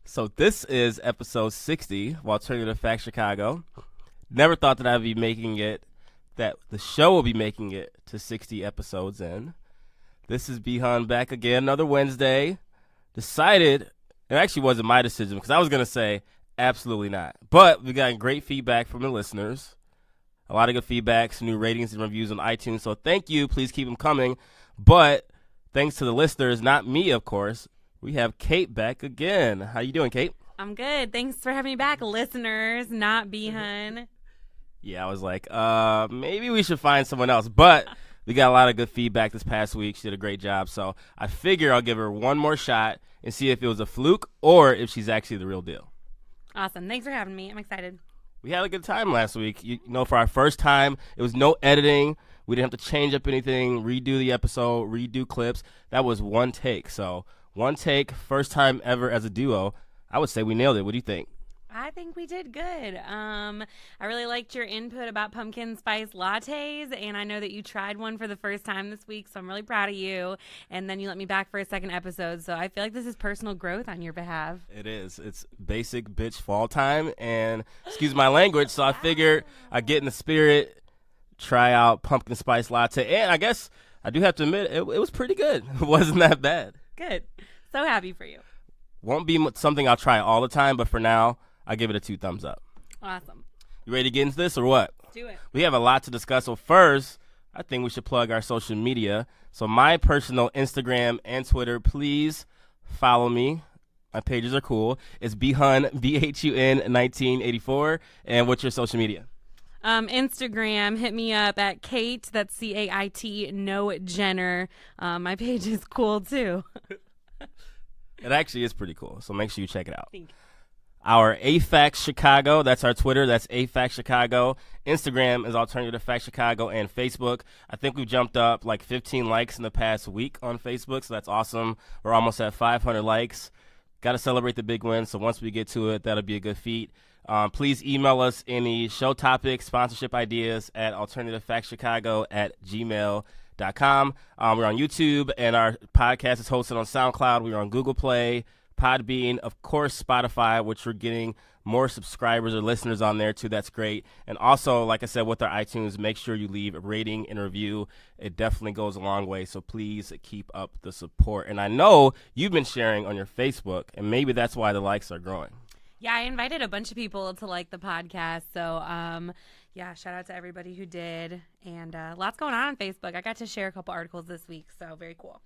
So this is episode 60 of Alternative Fact Chicago. Never thought that I'd be making it, that the show will be making it to 60 episodes in. This is B.Hun back again, another Wednesday. Decided, it actually wasn't my decision because I was going to say absolutely not. But we got great feedback from the listeners. A lot of good feedback, some new ratings and reviews on iTunes. So thank you. Please keep them coming. But thanks to the listeners, not me, of course, we have Cait back again. How you doing, Cait? I'm good. Thanks for having me back, listeners, not B.Hun. Yeah, I was like, maybe we should find someone else. But we got a lot of good feedback this past week. She did a great job. So I figure I'll give her one more shot and see if it was a fluke or if she's actually the real deal. Awesome. Thanks for having me. I'm excited. We had a good time last week. You know, for our first time, it was no editing. We didn't have to change up anything, redo the episode, redo clips. That was one take. So one take, first time ever as a duo. I would say we nailed it. What do you think? I think we did good. I really liked your input about pumpkin spice lattes, and I know that you tried one for the first time this week, so I'm really proud of you. And then you let me back for a second episode, so I feel like this is personal growth on your behalf. It is. It's basic bitch fall time, and excuse my language, so I figured I'd get in the spirit, try out pumpkin spice latte, and I guess I do have to admit, it was pretty good. It wasn't that bad. Good. So happy for you. Won't be something I'll try all the time, but for now, I'll give it a 2 thumbs up. Awesome. You ready to get into this or what? Do it. We have a lot to discuss. So first, I think we should plug our social media. So my personal Instagram and Twitter, please follow me. My pages are cool. It's B.Hun, B-H-U-N 1984. And what's your social media? Instagram, hit me up at Cait, that's C-A-I-T, no Jenner. My page is cool too. It actually is pretty cool, so make sure you check it out. Thank you. Our AFAX Chicago, that's our Twitter, that's AFAX Chicago. Instagram is Alternative Fact Chicago, and Facebook. I think we've jumped up like 15 likes in the past week on Facebook, so that's awesome. We're almost at 500 likes. Got to celebrate the big win, so once we get to it, that'll be a good feat. Please email us any show topics, sponsorship ideas at alternativefactchicago@gmail.com. We're on YouTube, and our podcast is hosted on SoundCloud. We're on Google Play, Podbean, of course, Spotify, which we're getting more subscribers or listeners on there, too. That's great. And also, like I said, with our iTunes, make sure you leave a rating and review. It definitely goes a long way, so please keep up the support. And I know you've been sharing on your Facebook, and maybe that's why the likes are growing. Yeah, I invited a bunch of people to like the podcast, so yeah, shout out to everybody who did, and lots going on Facebook. I got to share a couple articles this week, so very cool.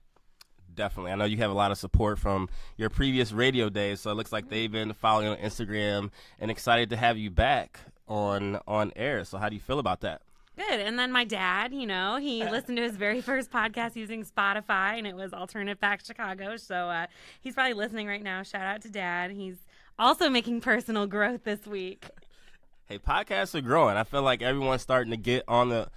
Definitely. I know you have a lot of support from your previous radio days, so it looks like they've been following on Instagram and excited to have you back on air. So how do you feel about that? Good. And then my dad, you know, he listened to his very first podcast using Spotify, and it was Alternative Fact Chicago, so he's probably listening right now. Shout out to Dad. He's also making personal growth this week. Hey, podcasts are growing. I feel like everyone's starting to get on the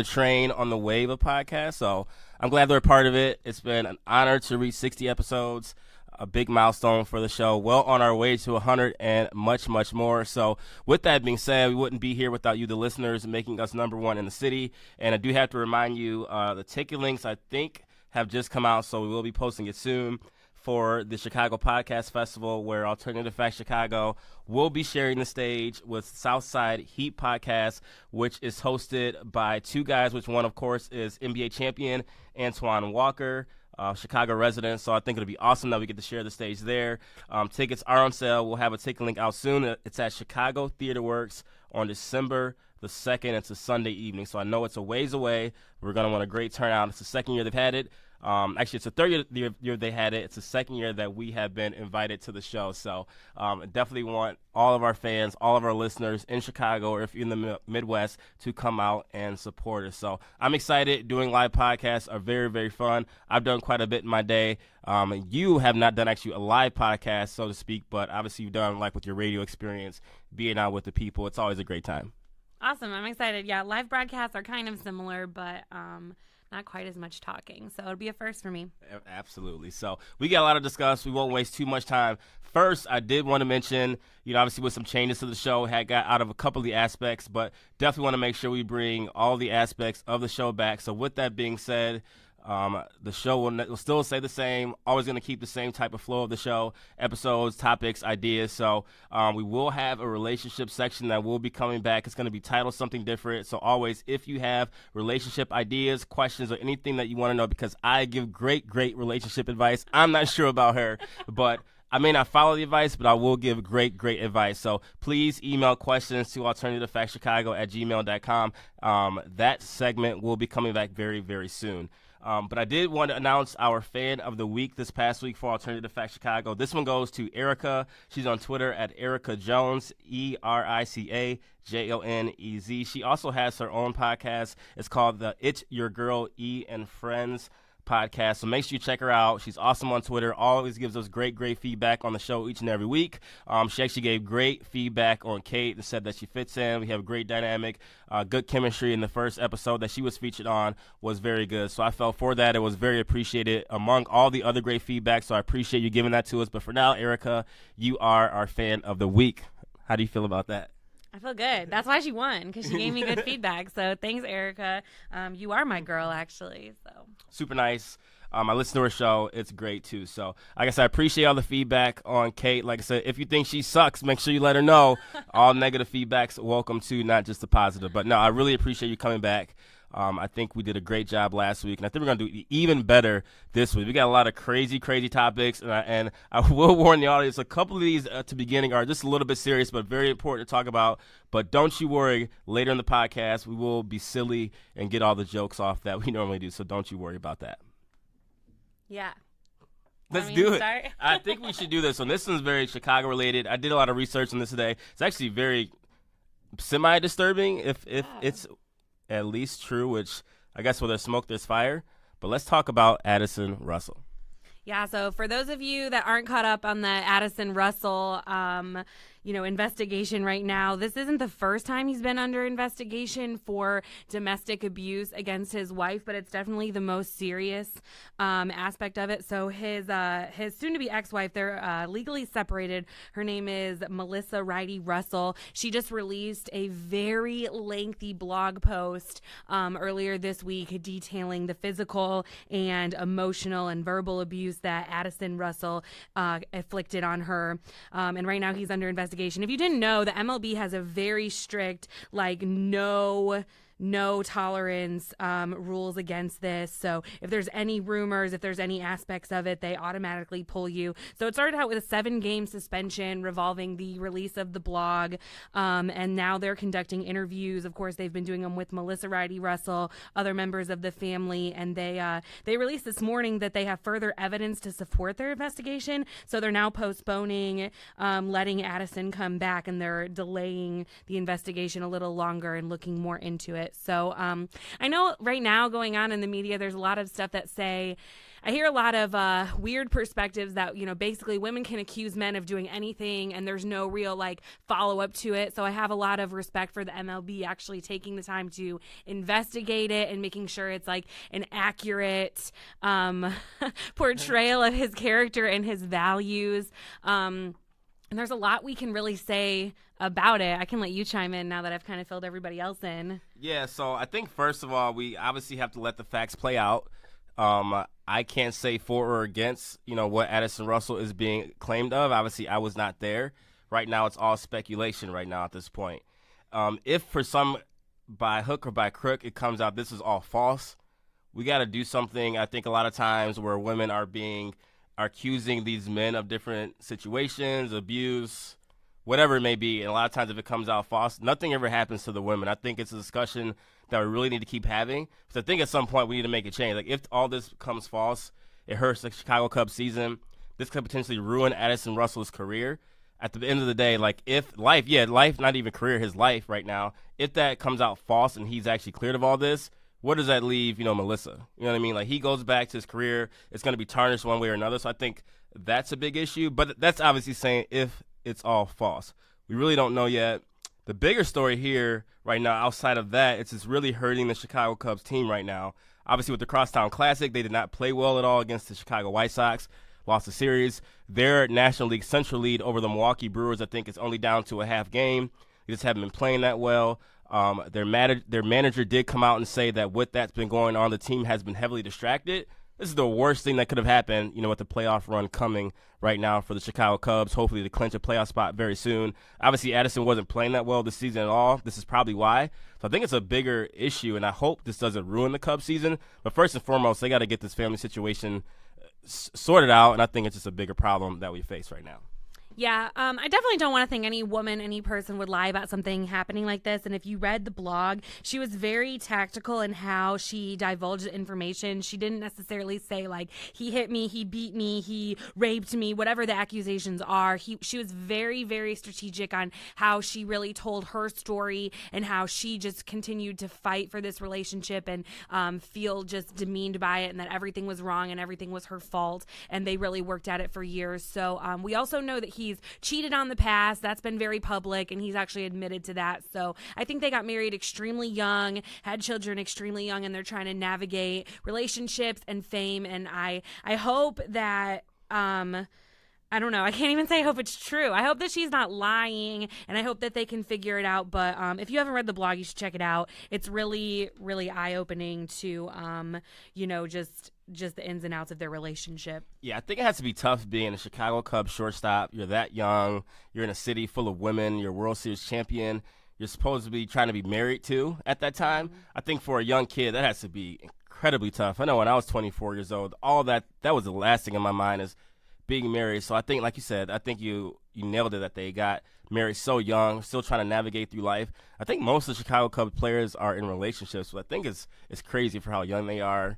train, on the wave of podcasts. So I'm glad they're a part of it. It's been an honor to reach 60 episodes, a big milestone for the show. Well on our way to 100 and much, much more. So with that being said, we wouldn't be here without you, the listeners, making us number one in the city. And I do have to remind you, the ticket links, I think, have just come out, so we will be posting it soon for the Chicago Podcast Festival, where Alternative Fact Chicago will be sharing the stage with Southside Heat Podcast, which is hosted by two guys, which one, of course, is NBA champion Antoine Walker, Chicago resident. So I think it'll be awesome that we get to share the stage there. Tickets are on sale. We'll have a ticket link out soon. It's at Chicago Theater Works on December the 2nd. It's a Sunday evening, so I know it's a ways away. We're going to want a great turnout. It's the second year they've had it. Actually, it's the third year they had it. It's the second year that we have been invited to the show. So definitely want all of our fans, all of our listeners in Chicago, or if you're in the Midwest, to come out and support us. So I'm excited. Doing live podcasts are very, very fun. I've done quite a bit in my day. You have not done actually a live podcast, so to speak, but obviously you've done like with your radio experience, being out with the people. It's always a great time. Awesome. I'm excited. Yeah, live broadcasts are kind of similar, but not quite as much talking. So it'll be a first for me. Absolutely. So we got a lot to discuss. We won't waste too much time. First, I did want to mention, obviously with some changes to the show, had got out of a couple of the aspects, but definitely want to make sure we bring all the aspects of the show back. So with that being said, The show will still stay the same. Always going to keep the same type of flow of the show, episodes, topics, ideas. So we will have a relationship section that will be coming back. It's going to be titled something different. So always, if you have relationship ideas, questions, or anything that you want to know, because I give great relationship advice. I'm not sure about her, but I may not follow the advice, but I will give great advice. So please email questions to alternativefactchicago@gmail.com. That segment will be coming back very soon. But I did want to announce our fan of the week this past week for Alternative Fact Chicago. This one goes to Erica. She's on Twitter at Erica Jones, ERICAJONEZ. She also has her own podcast. It's called the It's Your Girl E and Friends podcast. So make sure you check her out. She's awesome on Twitter. Always gives us great feedback on the show each and every week. She actually gave great feedback on Cait and said that she fits in. We have a great dynamic, good chemistry. In the first episode that she was featured on was very good. So I felt for that it was very appreciated among all the other great feedback. So I appreciate you giving that to us. But for now, Erica, you are our fan of the week. How do you feel about that? I feel good. That's why she won, because she gave me good feedback. So thanks, Erica. You are my girl, actually. So super nice. I listen to her show. It's great, too. So, like I said, I appreciate all the feedback on Cait. Like I said, if you think she sucks, make sure you let her know. All negative feedback's welcome, too, not just the positive. But, no, I really appreciate you coming back. I think we did a great job last week, and I think we're going to do even better this week. We got a lot of crazy topics, and I will warn the audience, a couple of these at the beginning are just a little bit serious but very important to talk about. But don't you worry, later in the podcast, we will be silly and get all the jokes off that we normally do, so don't you worry about that. Yeah. Let's do it. I think we should do this one. This one's very Chicago-related. I did a lot of research on this today. It's actually very semi-disturbing if it's at least true, which I guess where there's smoke, there's fire. But let's talk about Addison Russell. Yeah, so for those of you that aren't caught up on the Addison Russell investigation right now, this isn't the first time he's been under investigation for domestic abuse against his wife, but it's definitely the most serious aspect of it. So his soon-to-be ex-wife, they're legally separated. Her name is Melissa Ryder Russell. She just released a very lengthy blog post earlier this week detailing the physical and emotional and verbal abuse that Addison Russell inflicted on her. And right now he's under investigation. If you didn't know, the MLB has a very strict, no tolerance rules against this. So if there's any rumors, if there's any aspects of it, they automatically pull you. So it started out with a 7-game suspension revolving the release of the blog. And now they're conducting interviews. Of course, they've been doing them with Melissa Ryder Russell, other members of the family. And they released this morning that they have further evidence to support their investigation. So they're now postponing letting Addison come back, and they're delaying the investigation a little longer and looking more into it. So I know right now going on in the media, there's a lot of stuff that say, I hear a lot of weird perspectives that, basically women can accuse men of doing anything and there's no real follow up to it. So I have a lot of respect for the MLB actually taking the time to investigate it and making sure it's an accurate portrayal of his character and his values. And there's a lot we can really say about it. I can let you chime in now that I've kind of filled everybody else in. Yeah, so I think first of all, we obviously have to let the facts play out. I can't say for or against, what Addison Russell is being claimed of. Obviously, I was not there. Right now, it's all speculation right now at this point. If for some, by hook or by crook, it comes out this is all false, we got to do something. I think a lot of times where women are accusing these men of different situations, abuse, whatever it may be. And a lot of times if it comes out false, nothing ever happens to the women. I think it's a discussion that we really need to keep having. Because I think at some point we need to make a change. If all this comes false, it hurts the Chicago Cubs season. This could potentially ruin Addison Russell's career. At the end of the day, if life, not even career, his life right now, if that comes out false and he's actually cleared of all this, where does that leave, Melissa? You know what I mean? He goes back to his career. It's going to be tarnished one way or another. So I think that's a big issue. But that's obviously saying if it's all false. We really don't know yet. The bigger story here right now, outside of that, it's really hurting the Chicago Cubs team right now. Obviously, with the Crosstown Classic, they did not play well at all against the Chicago White Sox. Lost the series. Their National League Central lead over the Milwaukee Brewers, I think, is only down to a half game. They just haven't been playing that well. Their manager did come out and say that with that's been going on, the team has been heavily distracted. This is the worst thing that could have happened, with the playoff run coming right now for the Chicago Cubs, hopefully to clinch a playoff spot very soon. Obviously, Addison wasn't playing that well this season at all. This is probably why. So I think it's a bigger issue, and I hope this doesn't ruin the Cubs season. But first and foremost, they got to get this family situation sorted out, and I think it's just a bigger problem that we face right now. Yeah, I definitely don't want to think any woman, any person would lie about something happening like this. And if you read the blog, she was very tactical in how she divulged the information. She didn't necessarily say, like, he hit me, he beat me, he raped me, whatever the accusations are. She was very, very strategic on how she really told her story and how she just continued to fight for this relationship and feel just demeaned by it and that everything was wrong and everything was her fault. And they really worked at it for years. So we also know that he's cheated on the past. That's been very public, and he's actually admitted to that. So I think they got married extremely young, had children extremely young, and they're trying to navigate relationships and fame. And I hope that I don't know. I can't even say I hope it's true. I hope that she's not lying, and I hope that they can figure it out. But if you haven't read the blog, you should check it out. It's really, really eye-opening to, just the ins and outs of their relationship. Yeah, I think it has to be tough being a Chicago Cubs shortstop. You're that young. You're in a city full of women. You're a World Series champion. You're supposed to be trying to be married to at that time. Mm-hmm. I think for a young kid, that has to be incredibly tough. I know when I was 24 years old, all that was the last thing in my mind is being married. So I think, like you said, I think you nailed it that they got married so young, still trying to navigate through life. I think most of the Chicago Cubs players are in relationships, so I think it's crazy for how young they are.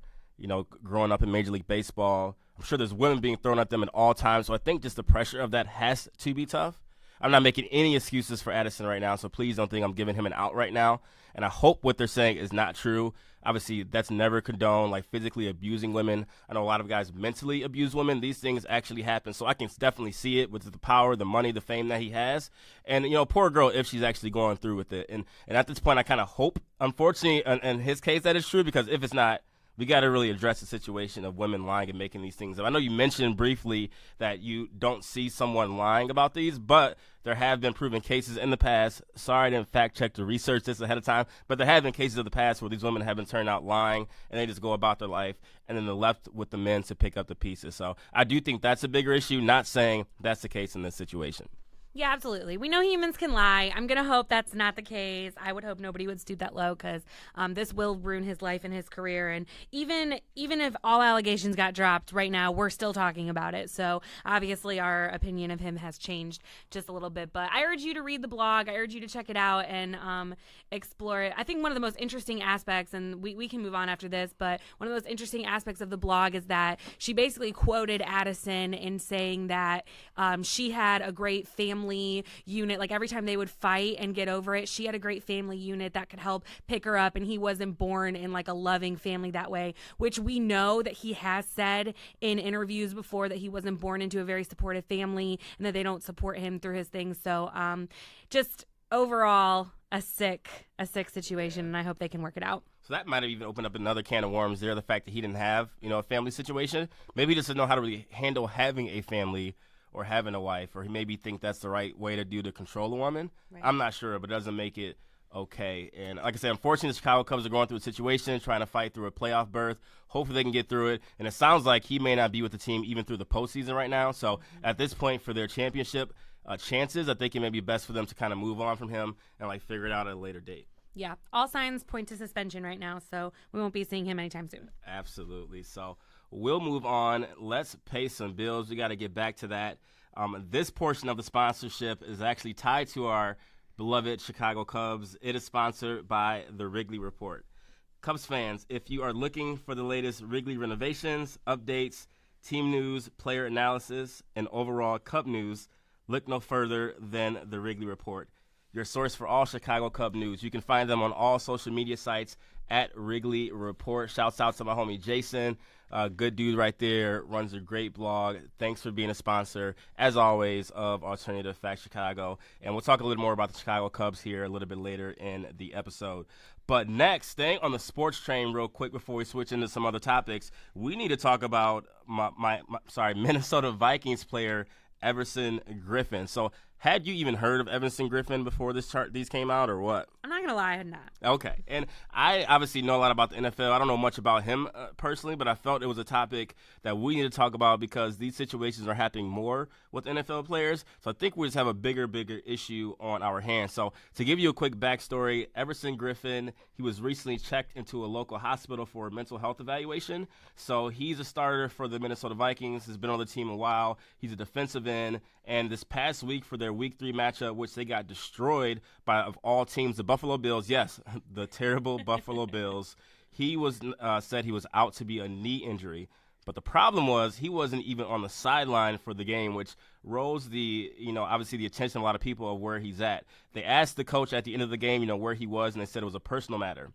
Growing up in Major League Baseball, I'm sure there's women being thrown at them at all times. So I think just the pressure of that has to be tough. I'm not making any excuses for Addison right now, so please don't think I'm giving him an out right now. And I hope what they're saying is not true. Obviously, that's never condoned, like physically abusing women. I know a lot of guys mentally abuse women. These things actually happen. So I can definitely see it with the power, the money, the fame that he has. And, poor girl if she's actually going through with it. And at this point, I kind of hope, unfortunately, in his case, that is true, because if it's not, we got to really address the situation of women lying and making these things up. I know you mentioned briefly that you don't see someone lying about these, but there have been proven cases in the past. Sorry I didn't fact check to research this ahead of time, but there have been cases of the past where these women have been turned out lying and they just go about their life, and then they're left with the men to pick up the pieces. So I do think that's a bigger issue, not saying that's the case in this situation. Yeah, absolutely. We know humans can lie. I'm going to hope that's not the case. I would hope nobody would stoop that low, because this will ruin his life and his career. And even if all allegations got dropped right now, we're still talking about it. So obviously our opinion of him has changed just a little bit. But I urge you to read the blog. I urge you to check it out and explore it. I think one of the most interesting aspects, and we can move on after this, but one of the most interesting aspects of the blog is that she basically quoted Addison in saying that she had a great family unit. Like every time they would fight and get over it, she had a great family unit that could help pick her up, and he wasn't born in like a loving family that way, which we know that he has said in interviews before, that he wasn't born into a very supportive family and that they don't support him through his things. So just overall a sick situation, and I hope they can work it out. So that might have even opened up another can of worms there, the fact that he didn't have, a family situation. Maybe he just didn't know how to really handle having a family or having a wife, or he maybe think that's the right way to do to control a woman. Right. I'm not sure, but it doesn't make it okay. And like I said, unfortunately, the Chicago Cubs are going through a situation, trying to fight through a playoff berth. Hopefully they can get through it. And it sounds like he may not be with the team even through the postseason right now. So at this point, for their championship chances, I think it may be best for them to kind of move on from him and figure it out at a later date. Yeah, all signs point to suspension right now, so we won't be seeing him anytime soon. Absolutely. So we'll move on. Let's pay some bills. We got to get back to that. This portion of the sponsorship is actually tied to our beloved Chicago Cubs. It is sponsored by the Wrigley Report. Cubs fans, if you are looking for the latest Wrigley renovations, updates, team news, player analysis, and overall Cub news, look no further than the Wrigley Report, your source for all Chicago Cub news. You can find them on all social media sites at Wrigley Report. Shouts out to my homie Jason. Good dude right there, runs a great blog. Thanks for being a sponsor, as always, of Alternative Facts Chicago. And we'll talk a little more about the Chicago Cubs here a little bit later in the episode. But next, staying on the sports train real quick before we switch into some other topics, we need to talk about Minnesota Vikings player Eversin Griffin. So Had you even heard of Eversin Griffin before these came out, or what? I'm not going to lie, I had not. Okay. And I obviously know a lot about the NFL. I don't know much about him personally, but I felt it was a topic that we need to talk about because these situations are happening more with NFL players. So I think we just have a bigger issue on our hands. So to give you a quick backstory, Eversin Griffin, he was recently checked into a local hospital for a mental health evaluation. So he's a starter for the Minnesota Vikings, has been on the team a while. He's a defensive end. And this past week for their Week 3 matchup, which they got destroyed by, of all teams, the Buffalo Bills. Yes, the terrible Buffalo Bills. He was said he was out to be a knee injury. But the problem was he wasn't even on the sideline for the game, which rose obviously the attention of a lot of people of where he's at. They asked the coach at the end of the game, where he was, and they said it was a personal matter.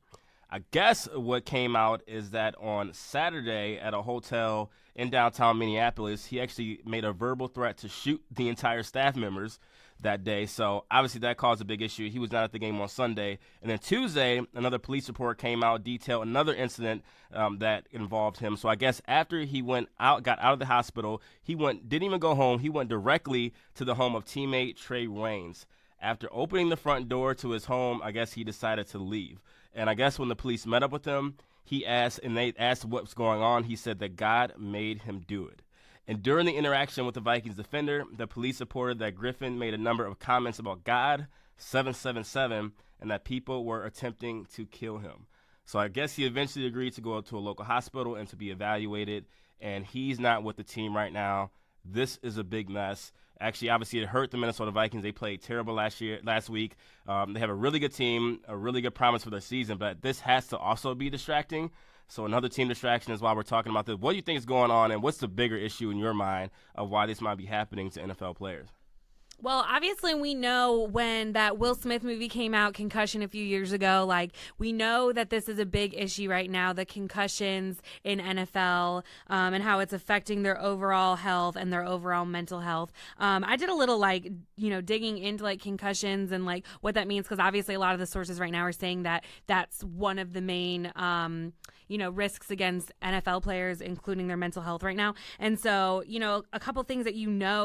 I guess what came out is that on Saturday at a hotel in downtown Minneapolis, he actually made a verbal threat to shoot the entire staff members that day. So obviously that caused a big issue. He was not at the game on Sunday. And then Tuesday, another police report came out, detailed another incident that involved him. So I guess after he got out of the hospital, didn't even go home. He went directly to the home of teammate Trey Waynes. After opening the front door to his home, I guess he decided to leave. And I guess when the police met up with him, they asked what was going on. He said that God made him do it. And during the interaction with the Vikings defender, the police reported that Griffin made a number of comments about God, 777, and that people were attempting to kill him. So I guess he eventually agreed to go to a local hospital and to be evaluated, and he's not with the team right now. This is a big mess. Actually, obviously, it hurt the Minnesota Vikings. They played terrible last week. They have a really good team, a really good promise for their season, but this has to also be distracting. So another team distraction is why we're talking about this. What do you think is going on, and what's the bigger issue in your mind of why this might be happening to NFL players? Well, obviously, we know when that Will Smith movie came out, Concussion, a few years ago, we know that this is a big issue right now, the concussions in NFL and how it's affecting their overall health and their overall mental health. I did a little, digging into, concussions and, what that means, because obviously a lot of the sources right now are saying that that's one of the main, risks against NFL players, including their mental health right now. And so, a couple things that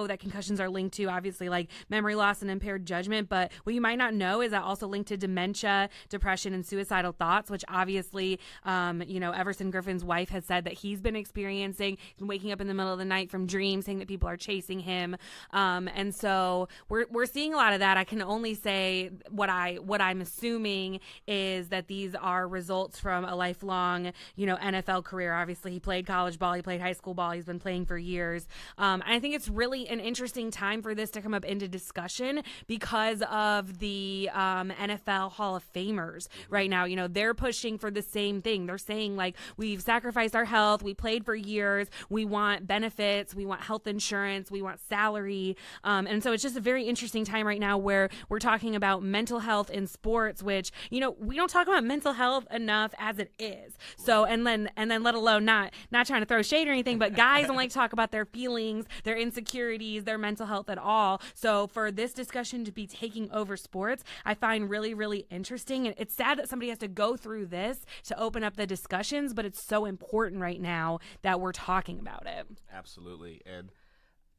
that concussions are linked to, obviously, memory loss and impaired judgment. But what you might not know is that also linked to dementia, depression, and suicidal thoughts, which obviously, Eversin Griffin's wife has said that he's been experiencing. He's been waking up in the middle of the night from dreams, saying that people are chasing him. And so we're seeing a lot of that. I can only say what I'm assuming is that these are results from a lifelong, NFL career. Obviously, he played college ball, he played high school ball, he's been playing for years. And I think it's really an interesting time for this to come up into discussion because of the NFL Hall of Famers right now. They're pushing for the same thing. They're saying, we've sacrificed our health, we played for years, we want benefits, we want health insurance, we want salary. And so it's just a very interesting time right now where we're talking about mental health in sports, which, we don't talk about mental health enough as it is. So, and then let alone not trying to throw shade or anything, but guys don't like to talk about their feelings, their insecurities, their mental health at all. So for this discussion to be taking over sports, I find really, really interesting. And it's sad that somebody has to go through this to open up the discussions, but it's so important right now that we're talking about it. Absolutely. And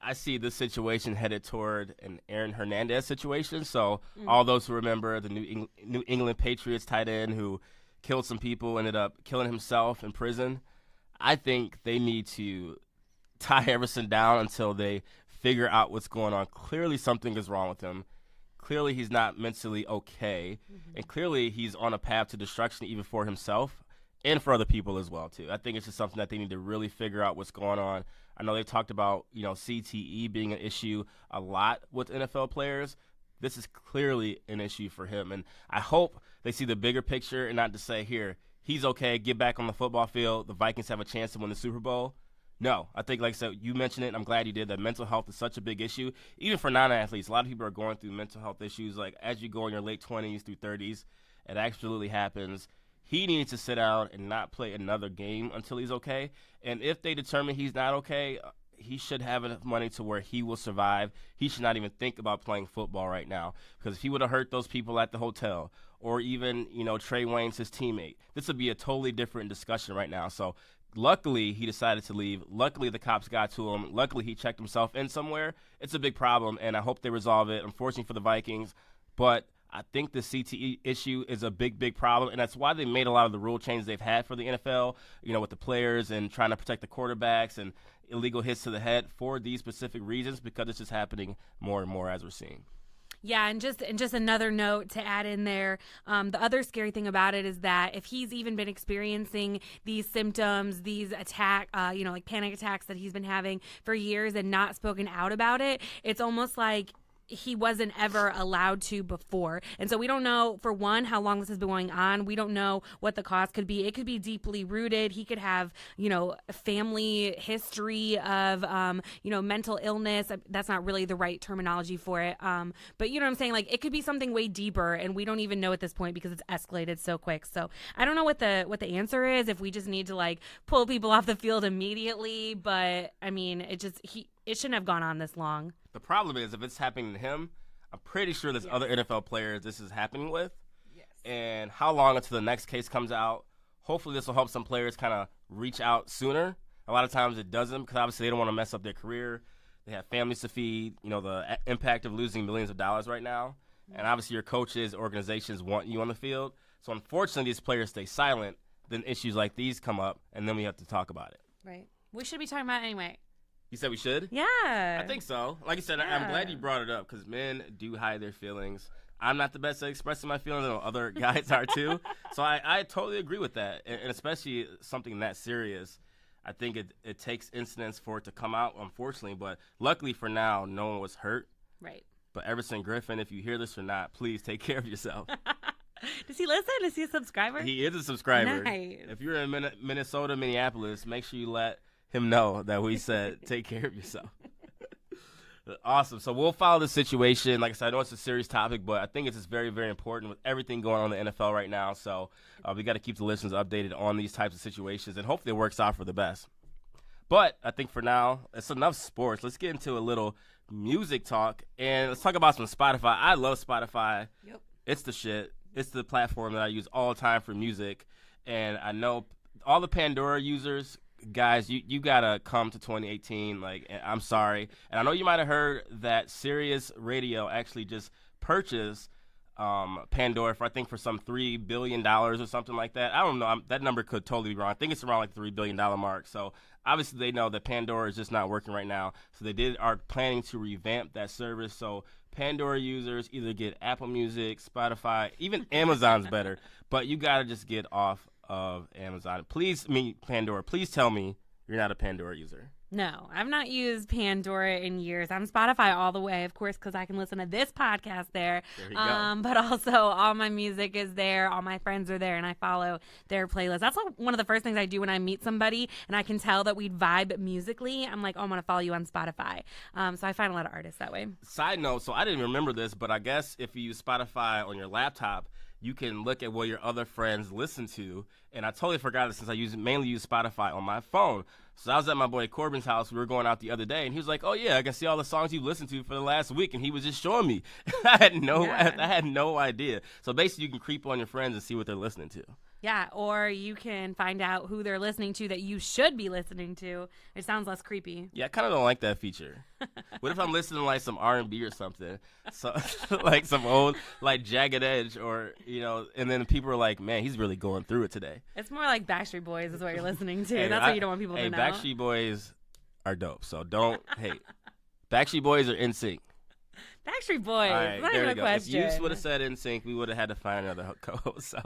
I see this situation headed toward an Aaron Hernandez situation. So all those who remember the New England Patriots tight end who killed some people, ended up killing himself in prison, I think they need to tie Everson down until they figure out what's going on. Clearly something is wrong with him. Clearly he's not mentally okay. And clearly he's on a path to destruction even for himself and for other people as well, too. I think it's just something that they need to really figure out what's going on. I know they've talked about, CTE being an issue a lot with NFL players. This is clearly an issue for him. And I hope they see the bigger picture and not to say, here, he's okay, get back on the football field, the Vikings have a chance to win the Super Bowl. No, I think, like I said, you mentioned it, and I'm glad you did, that mental health is such a big issue. Even for non-athletes, a lot of people are going through mental health issues. As you go in your late 20s through 30s, it absolutely happens. He needs to sit out and not play another game until he's okay. And if they determine he's not okay, he should have enough money to where he will survive. He should not even think about playing football right now. Because if he would have hurt those people at the hotel or even, Trey Waynes, his teammate, this would be a totally different discussion right now. So Luckily, he decided to leave. Luckily, the cops got to him. Luckily, he checked himself in somewhere. It's a big problem, and I hope they resolve it, unfortunately for the Vikings. But I think the CTE issue is a big, big problem, and that's why they made a lot of the rule changes they've had for the NFL, with the players and trying to protect the quarterbacks and illegal hits to the head for these specific reasons, because it's just happening more and more as we're seeing. Yeah, and just another note to add in there, the other scary thing about it is that if he's even been experiencing these symptoms, these like panic attacks that he's been having for years and not spoken out about it, it's almost like he wasn't ever allowed to before. And so we don't know, for one, how long this has been going on. We don't know what the cause could be. It could be deeply rooted. He could have, a family history of, mental illness. That's not really the right terminology for it. But you know what I'm saying? Like, it could be something way deeper, and we don't even know at this point because it's escalated so quick. So I don't know what the answer is, if we just need to, like, pull people off the field immediately. But, I mean, it shouldn't have gone on this long. The problem is, if it's happening to him, I'm pretty sure there's other NFL players this is happening with. Yes. And how long until the next case comes out? Hopefully this will help some players kind of reach out sooner. A lot of times it doesn't, because obviously they don't want to mess up their career. They have families to feed, the impact of losing millions of dollars right now. And obviously your coaches, organizations want you on the field. So unfortunately these players stay silent. Then issues like these come up, and then we have to talk about it. Right. We should be talking about it anyway. You said we should? Yeah. I think so. Like you said, yeah. I'm glad you brought it up, because men do hide their feelings. I'm not the best at expressing my feelings, and other guys are too. So I totally agree with that, and especially something that serious. I think it takes incidents for it to come out, unfortunately. But luckily for now, no one was hurt. Right. But Eversin Griffin, if you hear this or not, please take care of yourself. Does he listen? Is he a subscriber? He is a subscriber. Nice. If you're in Minnesota, Minneapolis, make sure you let him know that we said take care of yourself. Awesome. So we'll follow the situation. Like I said, I know it's a serious topic, but I think it's just very, very important with everything going on in the NFL right now. So we got to keep the listeners updated on these types of situations, and hopefully it works out for the best. But I think for now, it's enough sports. Let's get into a little music talk, and let's talk about some Spotify. I love Spotify. Yep. It's the shit. It's the platform that I use all the time for music, and I know all the Pandora users, guys, you gotta come to 2018. Like, I'm sorry, and I know you might have heard that Sirius Radio actually just purchased Pandora for some $3 billion or something like that. I don't know. That number could totally be wrong. I think it's around like the $3 billion mark. So obviously they know that Pandora is just not working right now. So they are planning to revamp that service. So Pandora users either get Apple Music, Spotify, even Amazon's better. But you got to just get off of Amazon. Pandora, please tell me you're not a Pandora user. No, I've not used Pandora in years. I'm Spotify all the way, of course, because I can listen to this podcast there. There you go. But also all my music is there. All my friends are there, and I follow their playlist. That's one of the first things I do when I meet somebody, and I can tell that we vibe musically. I'm like, oh, I'm going to follow you on Spotify. So I find a lot of artists that way. Side note, so I didn't remember this, but I guess if you use Spotify on your laptop, you can look at what your other friends listen to. And I totally forgot it since I mainly use Spotify on my phone. So I was at my boy Corbin's house. We were going out the other day, and he was like, oh, yeah, I can see all the songs you've listened to for the last week. And he was just showing me. I had no idea. So basically, you can creep on your friends and see what they're listening to. Yeah, or you can find out who they're listening to that you should be listening to. It sounds less creepy. Yeah, I kind of don't like that feature. What if I'm listening to like some R&B or something, so like some old like Jagged Edge, or and then people are like, man, he's really going through it today. It's more like Backstreet Boys is what you're listening to. That's what you don't want people to know. Backstreet Boys are dope, so don't hate. Backstreet Boys are NSYNC. Backstreet Boys. All right, not there even we a go. question. If you would have said NSYNC, we would have had to find another co-host. So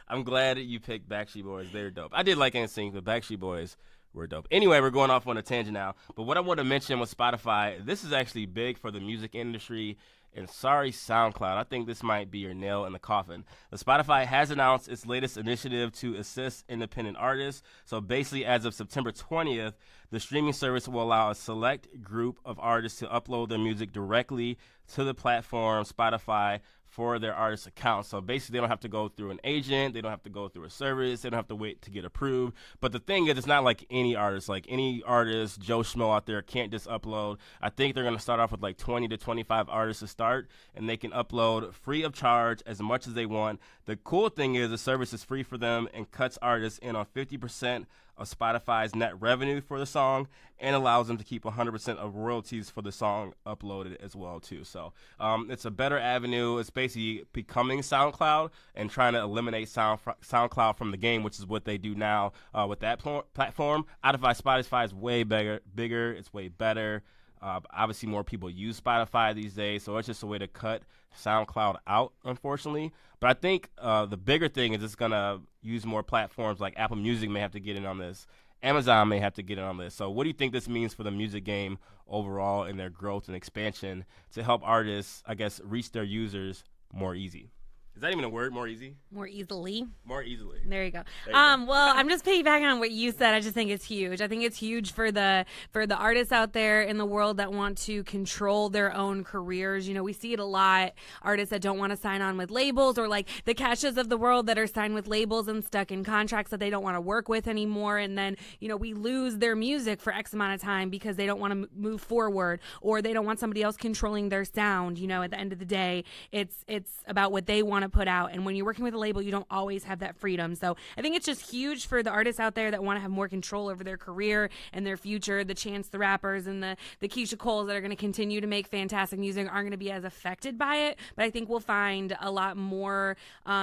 I'm glad that you picked Backstreet Boys. They're dope. I did like NSYNC, but Backstreet Boys were dope. Anyway, we're going off on a tangent now. But what I want to mention with Spotify, this is actually big for the music industry. And sorry, SoundCloud, I think this might be your nail in the coffin. The Spotify has announced its latest initiative to assist independent artists. So basically, as of September 20th, the streaming service will allow a select group of artists to upload their music directly to the platform Spotify for their artist account. So basically, they don't have to go through an agent. They don't have to go through a service. They don't have to wait to get approved. But the thing is, it's not like any artist. Like any artist, Joe Schmo out there can't just upload. I think they're going to start off with like 20 to 25 artists to start, and they can upload free of charge as much as they want. The cool thing is the service is free for them and cuts artists in on 50% of Spotify's net revenue for the song and allows them to keep 100% of royalties for the song uploaded as well, too. So it's a better avenue. It's basically becoming SoundCloud and trying to eliminate SoundCloud from the game, which is what they do now with that platform. Spotify is way bigger. It's way better. Obviously, more people use Spotify these days, so it's just a way to cut SoundCloud out, unfortunately. But I think the bigger thing is it's going to use more platforms, like Apple Music may have to get in on this. Amazon may have to get in on this. So what do you think this means for the music game overall in their growth and expansion to help artists, I guess, reach their users more easy? Is that even a word, more easy? More easily. More easily. There you go. Well, I'm just piggybacking on what you said. I just think it's huge. I think it's huge for the artists out there in the world that want to control their own careers. You know, we see it a lot. Artists that don't want to sign on with labels, or like the Keshas of the world that are signed with labels and stuck in contracts that they don't want to work with anymore. And then, you know, we lose their music for X amount of time because they don't want to move forward, or they don't want somebody else controlling their sound. You know, at the end of the day, it's about what they want to put out, and when you're working with a label, you don't always have that freedom. So I think it's just huge for the artists out there that want to have more control over their career and their future. The Chance the Rappers and the Keisha Coles that are going to continue to make fantastic music aren't going to be as affected by it, but I think we'll find a lot more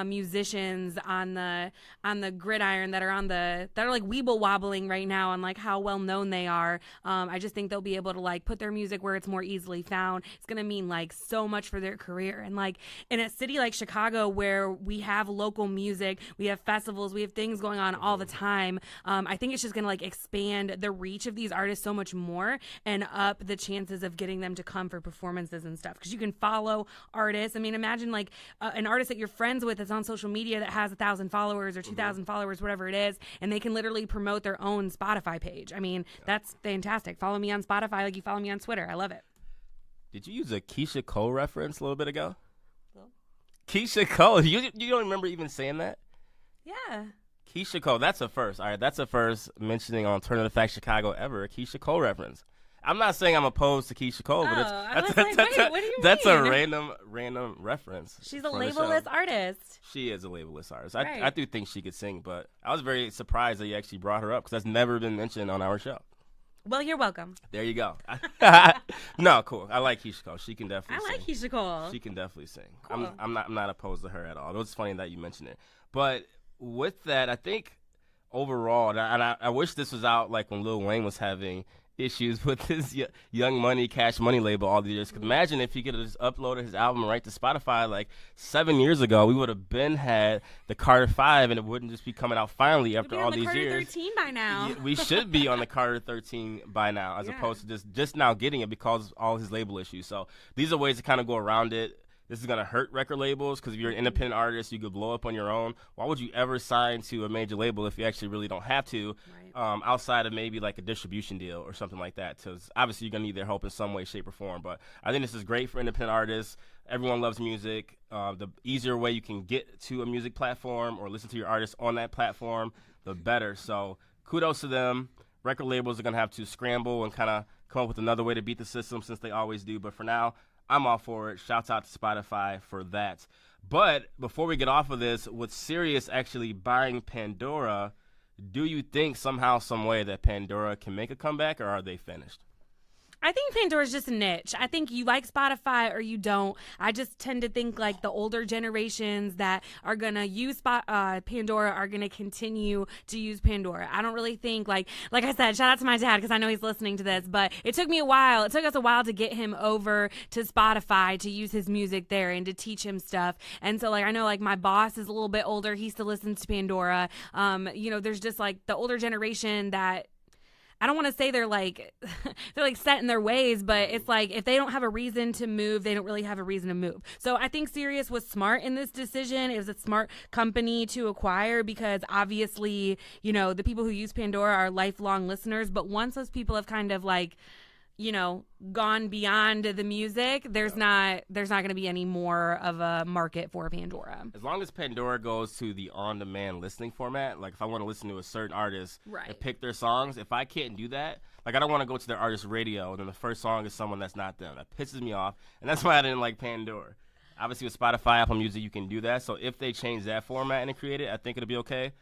musicians on the gridiron that are like weeble wobbling right now on like how well known they are. I just think they'll be able to like put their music where it's more easily found. It's going to mean like so much for their career. And like in a city like Chicago, where we have local music, we have festivals, we have things going on all the time, I think it's just going to like expand the reach of these artists so much more and up the chances of getting them to come for performances and stuff, because you can follow artists. I mean, imagine like an artist that you're friends with that's on social media that has 1,000 followers or 2,000 followers, whatever it is, and they can literally promote their own Spotify page. I mean, that's fantastic. Follow me on Spotify like you follow me on Twitter. I love it. Did you use a Keisha Cole reference a little bit ago? Keisha Cole. You don't remember even saying that? Yeah. Keisha Cole. That's a first. All right, that's a first mentioning on Alternative Facts Chicago ever, a Keisha Cole reference. I'm not saying I'm opposed to Keisha Cole, but that's a random reference. She's a labelless artist. She is a labelless artist. Right. I do think she could sing, but I was very surprised that you actually brought her up because that's never been mentioned on our show. Well, you're welcome. There you go. No, cool. I like Keisha Cole. She can definitely sing. I like Keisha Cole. She can definitely sing. Cool. I'm not opposed to her at all. It was funny that you mentioned it. But with that, I think overall, and I wish this was out like when Lil Wayne was having issues with his Young Money, Cash Money label all these years. Because imagine if he could have just uploaded his album right to Spotify like 7 years ago, we would have been had the Carter 5, and it wouldn't just be coming out finally after all these years. Carter 13 by now. We should be on the Carter 13 by now, as opposed to just now getting it because of all his label issues. So these are ways to kind of go around it. This is going to hurt record labels because if you're an independent artist, you could blow up on your own. Why would you ever sign to a major label if you actually really don't have to, outside of maybe like a distribution deal or something like that? Because obviously you're going to need their help in some way, shape, or form. But I think this is great for independent artists. Everyone loves music. The easier way you can get to a music platform or listen to your artist on that platform, the better. So kudos to them. Record labels are going to have to scramble and kind of come up with another way to beat the system since they always do. But for now, I'm all for it. Shouts out to Spotify for that. But before we get off of this, with Sirius actually buying Pandora, do you think somehow, some way that Pandora can make a comeback, or are they finished? I think Pandora's just a niche. I think you like Spotify or you don't. I just tend to think like the older generations that are going to use Pandora are going to continue to use Pandora. I don't really think like I said, shout out to my dad because I know he's listening to this, but it took me a while. It took us a while to get him over to Spotify to use his music there and to teach him stuff. And so like I know like my boss is a little bit older. He still listens to Pandora. There's just like the older generation that I don't want to say they're like set in their ways, but it's like if they don't have a reason to move, they don't really have a reason to move. So I think Sirius was smart in this decision. It was a smart company to acquire because obviously, the people who use Pandora are lifelong listeners. But once those people have kind of like, gone beyond the music, there's not going to be any more of a market for Pandora. As long as Pandora goes to the on-demand listening format, like if I want to listen to a certain artist and pick their songs, if I can't do that, like I don't want to go to their artist radio and then the first song is someone that's not them. That pisses me off, and that's why I didn't like Pandora. Obviously with Spotify, Apple Music, you can do that. So if they change that format and create it, I think it'll be okay.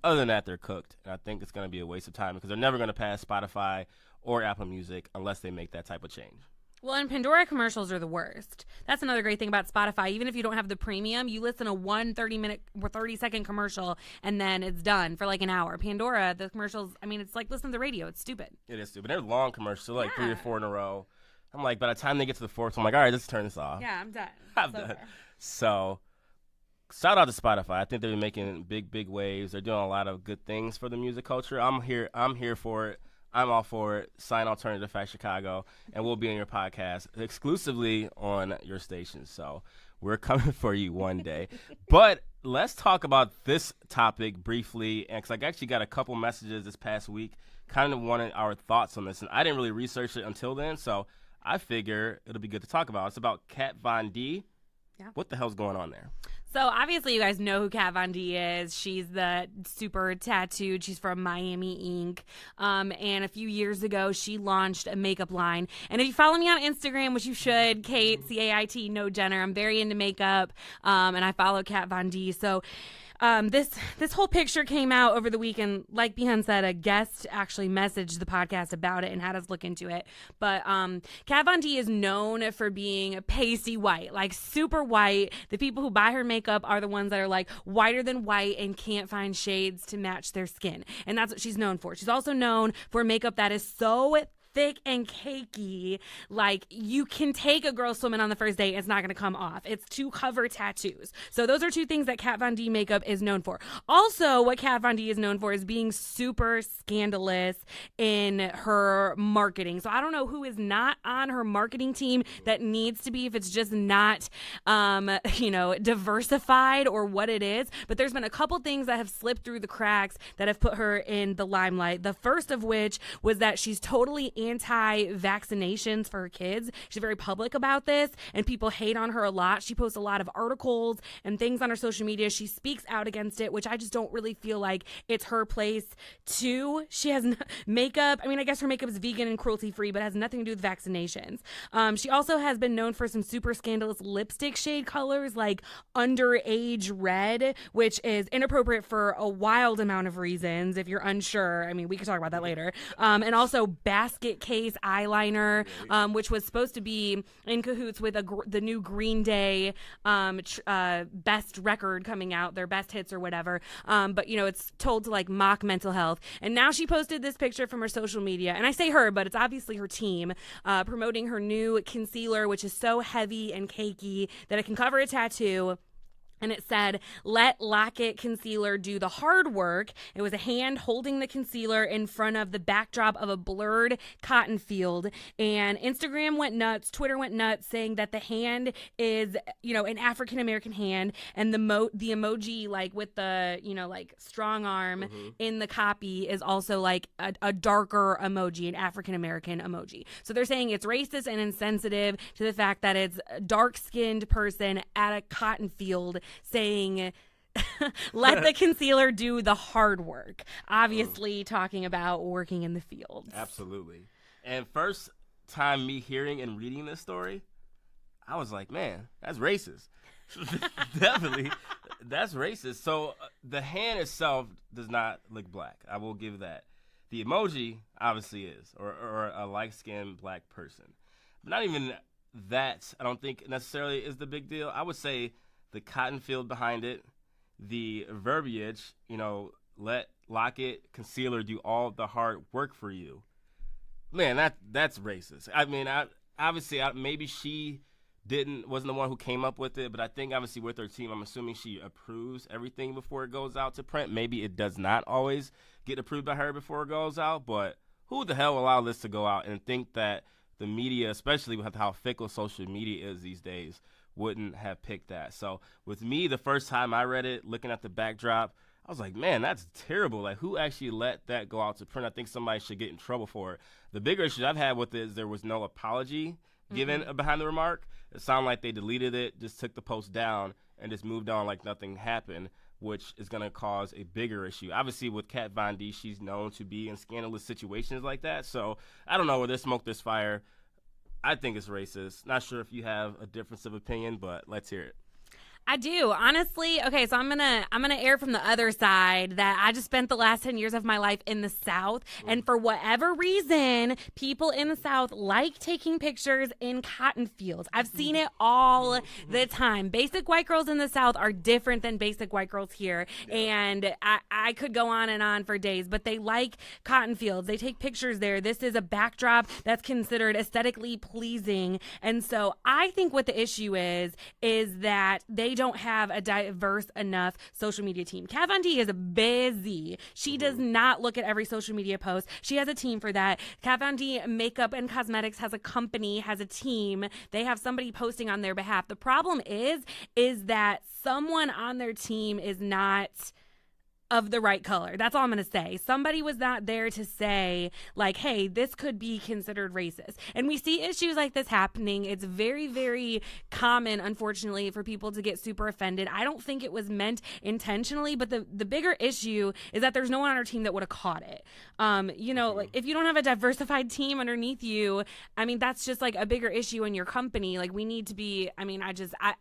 Other than that, they're cooked. And I think it's going to be a waste of time because they're never going to pass Spotify or Apple Music unless they make that type of change. Well, and Pandora commercials are the worst. That's another great thing about Spotify. Even if you don't have the premium, you listen to one 30-minute or 30-second commercial, and then it's done for like an hour. Pandora, the commercials, I mean, it's like listening to the radio. It's stupid. It is stupid. They're long commercials, like 3 or 4 in a row. I'm like, by the time they get to the fourth, I'm like, all right, let's turn this off. Yeah, I'm done. I'm done. So, shout out to Spotify. I think they're making big waves. They're doing a lot of good things for the music culture. I'm here for it. I'm all for it. Sign Alternative Fact Chicago, and we'll be on your podcast exclusively on your station. So we're coming for you one day. But let's talk about this topic briefly, because I actually got a couple messages this past week kind of wanted our thoughts on this, and I didn't really research it until then, so I figure it'll be good to talk about. It's about Kat Von D. Yeah. What the hell's going on there? So obviously you guys know who Kat Von D is. She's the super tattooed. She's from Miami Ink. And a few years ago, she launched a makeup line. And if you follow me on Instagram, which you should, Cait, C-A-I-T, no Jenner, I'm very into makeup. And I follow Kat Von D. So this whole picture came out over the weekend. Like B.Hun said, a guest actually messaged the podcast about it and had us look into it. But Kat Von D is known for being pasty white, like super white. The people who buy her makeup are the ones that are like whiter than white and can't find shades to match their skin. And that's what she's known for. She's also known for makeup that is so thick and cakey, like you can take a girl swimming on the first date, it's not going to come off. It's to cover tattoos. So those are two things that Kat Von D makeup is known for. Also, what Kat Von D is known for is being super scandalous in her marketing. So I don't know who is not on her marketing team that needs to be, if it's just not, diversified or what it is. But there's been a couple things that have slipped through the cracks that have put her in the limelight. The first of which was that she's totally anti-vaccinations for her kids. She's very public about this, and people hate on her a lot. She posts a lot of articles and things on her social media. She speaks out against it, which I just don't really feel like it's her place to. She has makeup. I mean, I guess her makeup is vegan and cruelty-free, but has nothing to do with vaccinations. She also has been known for some super scandalous lipstick shade colors, like underage red, which is inappropriate for a wild amount of reasons. If you're unsure, I mean, we could talk about that later. And also basket case eyeliner, which was supposed to be in cahoots with the new Green Day best record coming out, their best hits or whatever. But, it's told to like mock mental health. And now she posted this picture from her social media. And I say her, but it's obviously her team, promoting her new concealer, which is so heavy and cakey that it can cover a tattoo. And it said, "Let Lock-It Concealer do the hard work." It was a hand holding the concealer in front of the backdrop of a blurred cotton field. And Instagram went nuts, Twitter went nuts, saying that the hand is, an African-American hand. And the emoji, like with the, like strong arm in the copy is also like a darker emoji, an African-American emoji. So they're saying it's racist and insensitive to the fact that it's a dark-skinned person at a cotton field saying, let the concealer do the hard work. Obviously talking about working in the fields. Absolutely. And first time me hearing and reading this story, I was like, man, that's racist. Definitely, that's racist. So the hand itself does not look black. I will give that. The emoji obviously is, or a light-skinned black person. But not even that, I don't think necessarily is the big deal. I would say the cotton field behind it, the verbiage, let Lock-It Concealer do all the hard work for you. Man, that's racist. I mean, maybe she wasn't the one who came up with it, but I think obviously with her team, I'm assuming she approves everything before it goes out to print. Maybe it does not always get approved by her before it goes out, but who the hell allowed this to go out and think that the media, especially with how fickle social media is these days, wouldn't have picked that? So with me, the first time I read it, looking at the backdrop, I was like, man, that's terrible. Like, who actually let that go out to print? I think somebody should get in trouble for it. The bigger issue I've had with it is there was no apology given behind the remark. It sounded like they deleted it, just took the post down, and just moved on like nothing happened, which is going to cause a bigger issue. Obviously, with Kat Von D, she's known to be in scandalous situations like that. So I don't know where this smoke, this fire. I think it's racist. Not sure if you have a difference of opinion, but let's hear it. I do, honestly. Okay, so I'm gonna air from the other side that I just spent the last 10 years of my life in the South, and for whatever reason, people in the South like taking pictures in cotton fields. I've seen it all the time. Basic white girls in the South are different than basic white girls here, and I could go on and on for days, but they like cotton fields. They take pictures there. This is a backdrop that's considered aesthetically pleasing, and so I think what the issue is that they don't have a diverse enough social media team. Kat Von D is busy. She does not look at every social media post. She has a team for that. Kat Von D Makeup and Cosmetics has a company, has a team. They have somebody posting on their behalf. The problem is that someone on their team is not of the right color. That's all I'm going to say. Somebody was not there to say, like, hey, this could be considered racist. And we see issues like this happening. It's very, very common, unfortunately, for people to get super offended. I don't think it was meant intentionally, but the bigger issue is that there's no one on our team that would have caught it. Like, if you don't have a diversified team underneath you, I mean, that's just like a bigger issue in your company. Like, we need to be,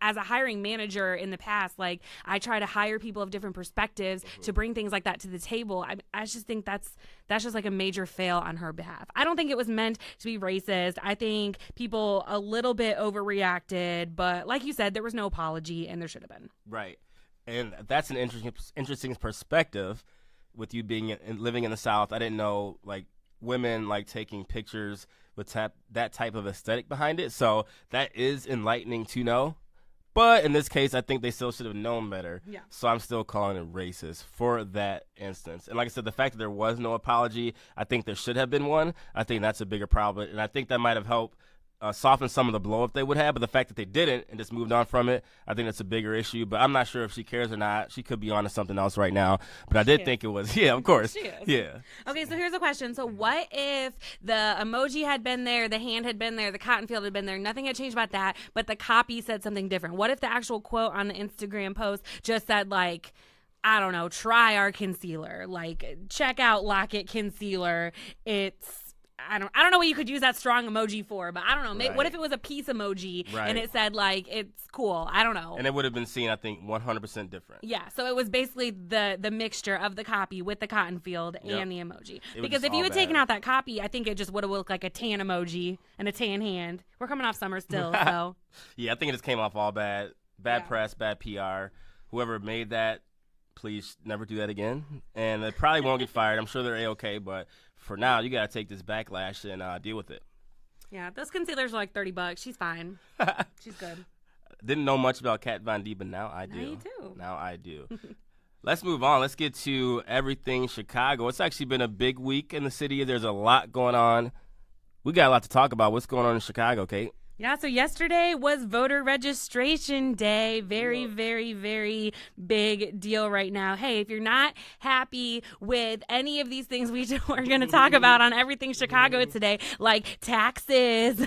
as a hiring manager in the past, like, I try to hire people of different perspectives to bring things like that to the table. I just think that's just like a major fail on her behalf. I don't think it was meant to be racist. I think people a little bit overreacted, but like you said, there was no apology, and there should have been. Right, and that's an interesting perspective. With you living in the South, I didn't know like women like taking pictures with that type of aesthetic behind it. So that is enlightening to know. But in this case, I think they still should have known better. Yeah. So I'm still calling it racist for that instance. And like I said, the fact that there was no apology, I think there should have been one. I think that's a bigger problem. And I think that might have helped soften some of the blow up they would have. But the fact that they didn't and just moved on from it, I think that's a bigger issue. But I'm not sure if she cares or not. She could be on to something else right now. But I did think it was, yeah, of course. She is. Yeah. Okay, so here's a question. So what if the emoji had been there, the hand had been there, the cotton field had been there, nothing had changed about that, but the copy said something different? What if the actual quote on the Instagram post just said, like, I don't know, try our concealer, like, check out Lock-It Concealer. I don't know what you could use that strong emoji for, but I don't know. Right. What if it was a peace emoji and it said, like, it's cool? I don't know. And it would have been seen, I think, 100% different. Yeah, so it was basically the mixture of the copy with the cotton field and the emoji. Because if you had taken out that copy, I think it just would have looked like a tan emoji and a tan hand. We're coming off summer still, so. Yeah, I think it just came off all bad. Bad press, bad PR. Whoever made that, please never do that again. And they probably won't get fired. I'm sure they're A-okay, but for now, you got to take this backlash and deal with it. Yeah, those concealers are like $30. She's fine. She's good. Didn't know much about Kat Von D, but now I do. Now you do. Now I do. Let's move on. Let's get to everything Chicago. It's actually been a big week in the city. There's a lot going on. We got a lot to talk about. What's going on in Chicago, Kate? Yeah, so yesterday was voter registration day. Very, very, very big deal right now. Hey, if you're not happy with any of these things we are going to talk about on Everything Chicago today, like taxes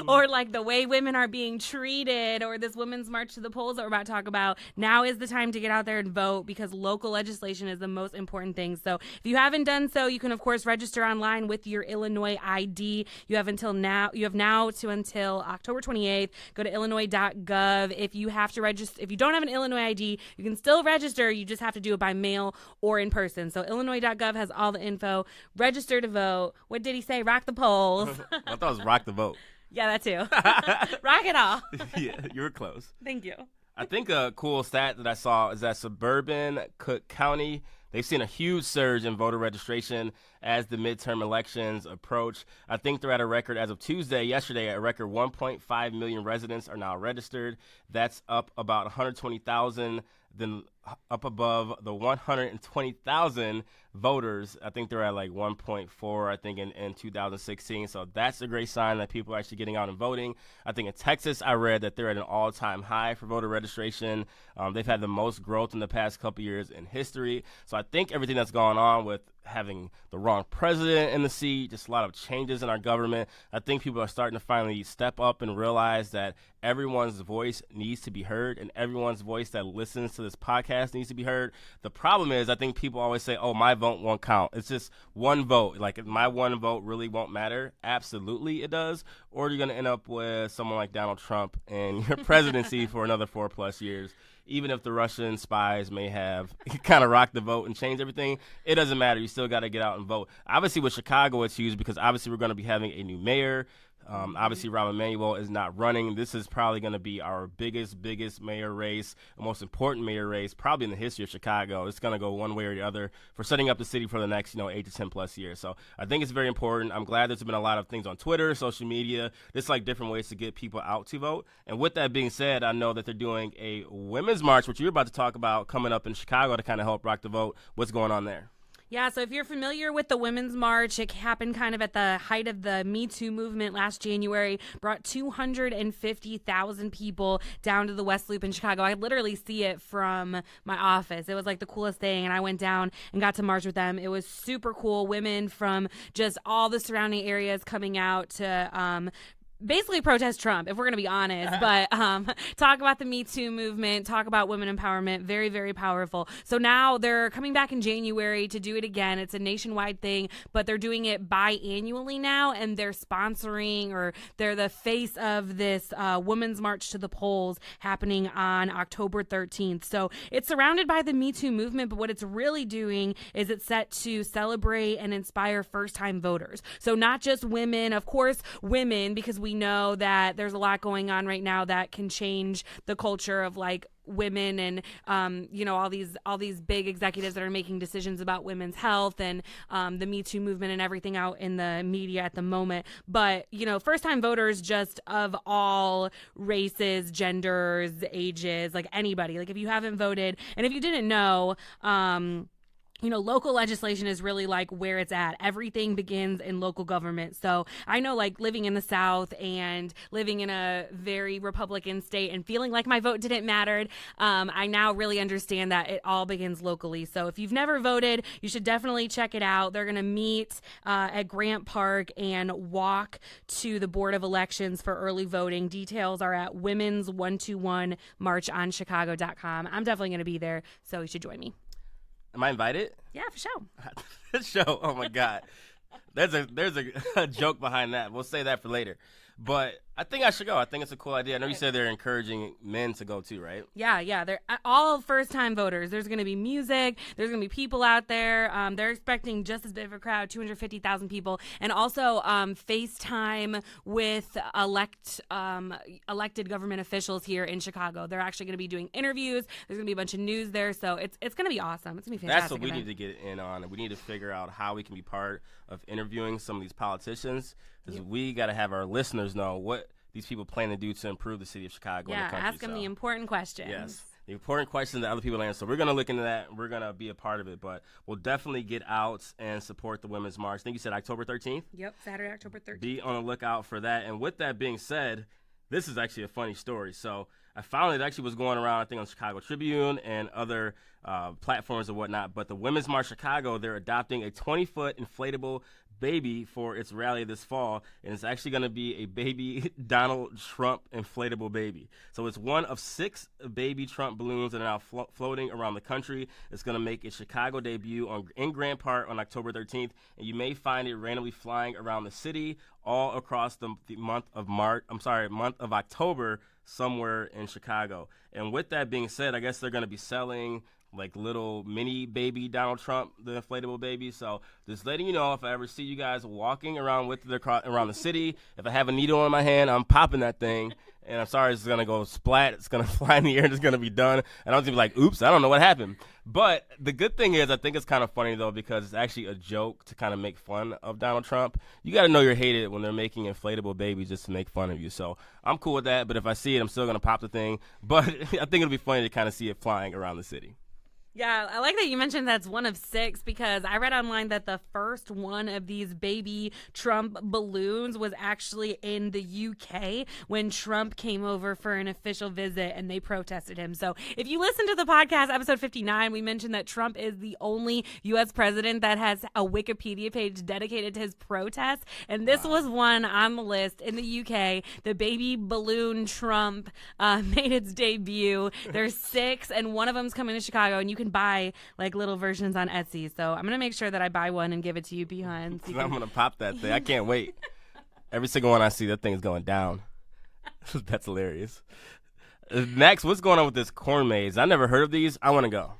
or like the way women are being treated or this women's march to the polls that we're about to talk about, now is the time to get out there and vote because local legislation is the most important thing. So if you haven't done so, you can, of course, register online with your Illinois ID. You have now until October 28th. Go to illinois.gov. If you have to register, if you don't have an Illinois ID, you can still register. You just have to do it by mail or in person. So illinois.gov has all the info. Register to vote. What did he say? Rock the polls. I thought it was rock the vote. Yeah, that too. Rock it all. Yeah, you were close. Thank you. I think a cool stat that I saw is that suburban Cook County, they've seen a huge surge in voter registration as the midterm elections approach. I think they're at a record as of yesterday, a record 1.5 million residents are now registered. That's up about 120,000, then up above the 120,000 voters. I think they're at like 1.4, I think, in 2016. So that's a great sign that people are actually getting out and voting. I think in Texas, I read that they're at an all-time high for voter registration. They've had the most growth in the past couple years in history. So I think everything that's going on with having the wrong president in the seat, just a lot of changes in our government, I think people are starting to finally step up and realize that everyone's voice needs to be heard and everyone's voice that listens to this podcast needs to be heard. The problem is I think people always say, oh, my vote won't count. It's just one vote. Like, my one vote really won't matter. Absolutely it does. or you're going to end up with someone like Donald Trump and your presidency for another 4+ years. Even if the Russian spies may have kind of rocked the vote and changed everything, it doesn't matter. You still got to get out and vote. Obviously, with Chicago, it's huge because obviously we're going to be having a new mayor. Obviously, Rahm Emanuel is not running. This is probably going to be our biggest mayor race, the most important mayor race, probably in the history of Chicago. It's going to go one way or the other for setting up the city for the next, 8 to 10+ years. So I think it's very important. I'm glad there's been a lot of things on Twitter, social media, just like different ways to get people out to vote. And with that being said, I know that they're doing a women's march, which you're about to talk about, coming up in Chicago to kind of help rock the vote. What's going on there? Yeah, so if you're familiar with the Women's March, it happened kind of at the height of the Me Too movement last January, brought 250,000 people down to the West Loop in Chicago. I literally see it from my office. It was like the coolest thing, and I went down and got to march with them. It was super cool. Women from just all the surrounding areas coming out to basically protest Trump, if we're going to be honest, but talk about the Me Too movement, talk about women empowerment, very, very powerful. So now they're coming back in January to do it again. It's a nationwide thing, but they're doing it biannually now, and they're sponsoring, or they're the face of this Women's March to the Polls happening on October 13th. So it's surrounded by the Me Too movement, but what it's really doing is it's set to celebrate and inspire first-time voters. So not just women, of course, women, because we know that there's a lot going on right now that can change the culture of like women and all these big executives that are making decisions about women's health and the Me Too movement and everything out in the media at the moment. But first time voters, just of all races, genders, ages, like anybody, like if you haven't voted, and if you didn't know, local legislation is really like where it's at. Everything begins in local government. So I know, like, living in the South and living in a very Republican state and feeling like my vote didn't matter, I now really understand that it all begins locally. So if you've never voted, you should definitely check it out. They're going to meet at Grant Park and walk to the Board of Elections for early voting. Details are at womens121marchonchicago.com. I'm definitely going to be there, so you should join me. Am I invited? Yeah, for sure. Show. Oh my God. There's a joke behind that. We'll say that for later. But I think I should go. I think it's a cool idea. I know you said they're encouraging men to go too, right? Yeah. They're all first-time voters. There's going to be music. There's going to be people out there. They're expecting just as big of a crowd, 250,000 people. And also FaceTime with elected government officials here in Chicago. They're actually going to be doing interviews. There's going to be a bunch of news there. So it's going to be awesome. It's going to be fantastic. That's what we need to get in on. We need to figure out how we can be part of interviewing some of these politicians. Because we got to have our listeners know what these people plan to do to improve the city of Chicago and the country. Ask them the important questions. Yes, the important questions that other people answer. So we're going to look into that. We're going to be a part of it. But we'll definitely get out and support the Women's March. I think you said October 13th? Yep, Saturday, October 13th. Be on the lookout for that. And with that being said, this is actually a funny story. So I found it actually was going around, I think, on Chicago Tribune and other platforms and whatnot. But the Women's March Chicago, they're adopting a 20-foot inflatable baby for its rally this fall, and it's actually going to be a baby Donald Trump inflatable baby. So it's one of 6 baby Trump balloons that are now floating around the country. It's going to make its Chicago debut in Grant Park on October 13th, and you may find it randomly flying around the city all across the month of October somewhere in Chicago. And with that being said, I guess they're going to be selling like little mini baby Donald Trump, the inflatable baby. So just letting you know, if I ever see you guys walking around with it around the city, if I have a needle in my hand, I'm popping that thing. And I'm sorry, it's going to go splat. It's going to fly in the air. It's going to be done. And I was going to be like, oops, I don't know what happened. But the good thing is, I think it's kind of funny, though, because it's actually a joke to kind of make fun of Donald Trump. You got to know you're hated when they're making inflatable babies just to make fun of you. So I'm cool with that. But if I see it, I'm still going to pop the thing. But I think it'll be funny to kind of see it flying around the city. Yeah, I like that you mentioned that's one of 6, because I read online that the first one of these baby Trump balloons was actually in the UK when Trump came over for an official visit and they protested him. So if you listen to the podcast, episode 59, we mentioned that Trump is the only U.S. president that has a Wikipedia page dedicated to his protests. And this was one on the list in the UK. The baby balloon Trump made its debut. There's 6, and one of them's coming to Chicago, and you can buy like little versions on Etsy. So I'm going to make sure that I buy one and give it to you, B.Hun. I'm going to pop that thing. I can't wait. Every single one I see, that thing's going down. That's hilarious. Next, what's going on with this corn maze? I never heard of these. I want to go.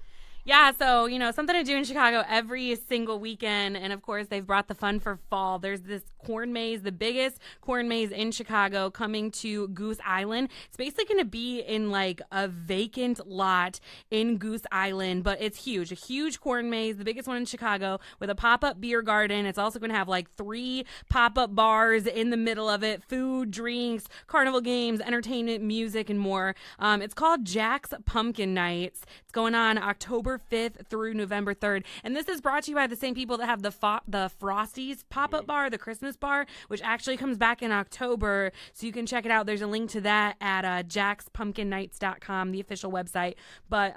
Yeah, so, something to do in Chicago every single weekend. And, of course, they've brought the fun for fall. There's this corn maze, the biggest corn maze in Chicago, coming to Goose Island. It's basically going to be in, a vacant lot in Goose Island, but it's huge. A huge corn maze, the biggest one in Chicago, with a pop-up beer garden. It's also going to have, 3 pop-up bars in the middle of it, food, drinks, carnival games, entertainment, music, and more. It's called Jack's Pumpkin Nights. It's going on October 5th through November 3rd. And this is brought to you by the same people that have the Frosties pop-up bar, the Christmas bar, which actually comes back in October. So you can check it out. There's a link to that at jackspumpkinnights.com, the official website. But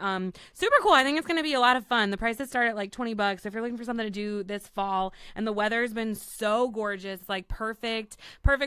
super cool. I think it's going to be a lot of fun. The prices start at $20. So if you're looking for something to do this fall, and the weather's been so gorgeous, it's perfect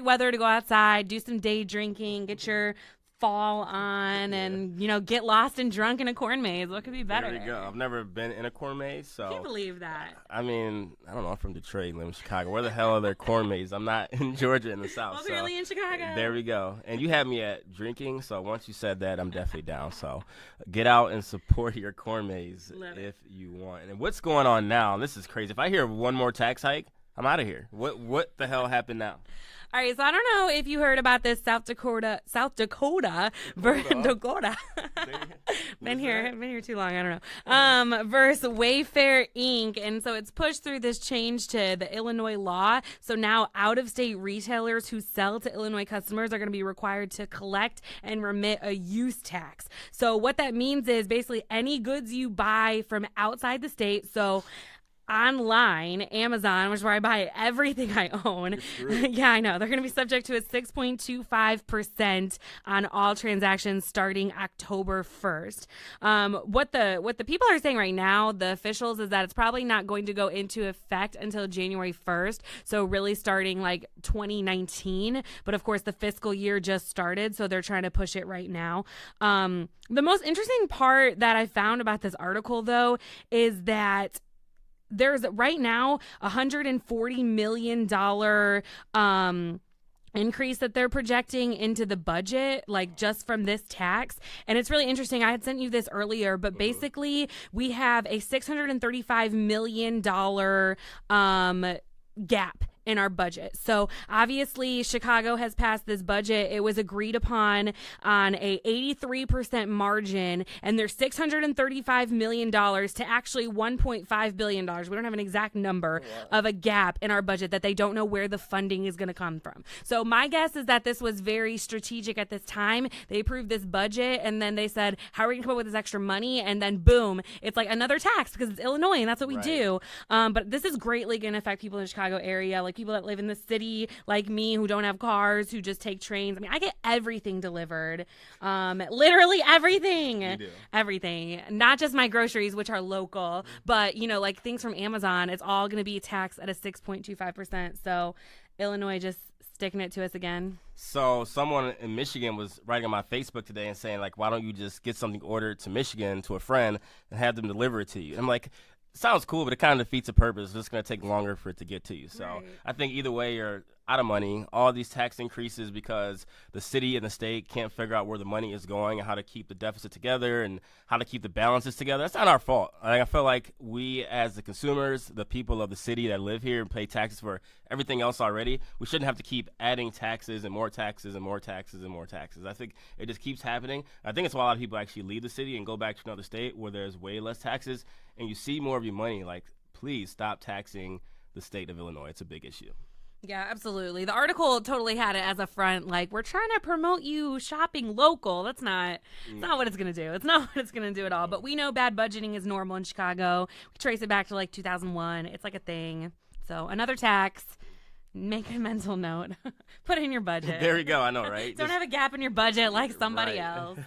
weather to go outside, do some day drinking, get your fall on, and get lost and drunk in a corn maze. What could be better? There you go. I've never been in a corn maze, so I can't believe that. I mean, I don't know. I'm from Detroit, live in Chicago. Where the hell are there corn mazes? I'm not in Georgia in the South. Well, clearly in Chicago. There we go. And you had me at drinking, so once you said that, I'm definitely down. So get out and support your corn maze if you want. And what's going on now? This is crazy. If I hear one more tax hike, I'm out of here. What the hell happened now? All right, so I don't know if you heard about this South Dakota. Been here too long. I don't know. Versus Wayfair Inc. And so it's pushed through this change to the Illinois law. So now out-of-state retailers who sell to Illinois customers are going to be required to collect and remit a use tax. So what that means is basically any goods you buy from outside the state. So online, Amazon, which is where I buy everything I own. Yeah, I know. They're going to be subject to a 6.25% on all transactions starting October 1st. What the people are saying right now, the officials, is that it's probably not going to go into effect until January 1st. So really starting 2019. But of course, the fiscal year just started, so they're trying to push it right now. The most interesting part that I found about this article, though, is that there's right now $140 million increase that they're projecting into the budget, just from this tax. And it's really interesting. I had sent you this earlier, but basically we have a $635 million gap in our budget. So obviously Chicago has passed this budget. It was agreed upon on a 83% margin, and there's $635 million to actually $1.5 billion. We don't have an exact number of a gap in our budget that they don't know where the funding is going to come from. So my guess is that this was very strategic at this time. They approved this budget, and then they said, how are we going to come up with this extra money? And then boom, it's another tax because it's Illinois, and that's what we do. But this is greatly going to affect people in the Chicago area, people that live in the city like me, who don't have cars, who just take trains. I mean, I get everything delivered. Literally everything. You do. Everything. Not just my groceries, which are local, but, things from Amazon. It's all going to be taxed at a 6.25%. So Illinois just sticking it to us again. So someone in Michigan was writing on my Facebook today and saying, why don't you just get something ordered to Michigan to a friend and have them deliver it to you? And I'm like, sounds cool, but it kind of defeats the purpose. It's just going to take longer for it to get to you. So I think either way, you're out of money. All these tax increases because the city and the state can't figure out where the money is going and how to keep the deficit together and how to keep the balances together. That's not our fault. I feel like we, as the consumers, the people of the city that live here and pay taxes for everything else already, we shouldn't have to keep adding taxes and more taxes and more taxes and more taxes. I think it just keeps happening. I think it's why a lot of people actually leave the city and go back to another state where there's way less taxes and you see more of your money. Please stop taxing the state of Illinois. It's a big issue. Yeah, absolutely. The article totally had it as a front, we're trying to promote you shopping local. That's not what it's going to do. It's not what it's going to do at all. But we know bad budgeting is normal in Chicago. We trace it back to 2001. It's a thing. So another tax. Make a mental note. Put it in your budget. There you go. I know, right? Don't have a gap in your budget like somebody else.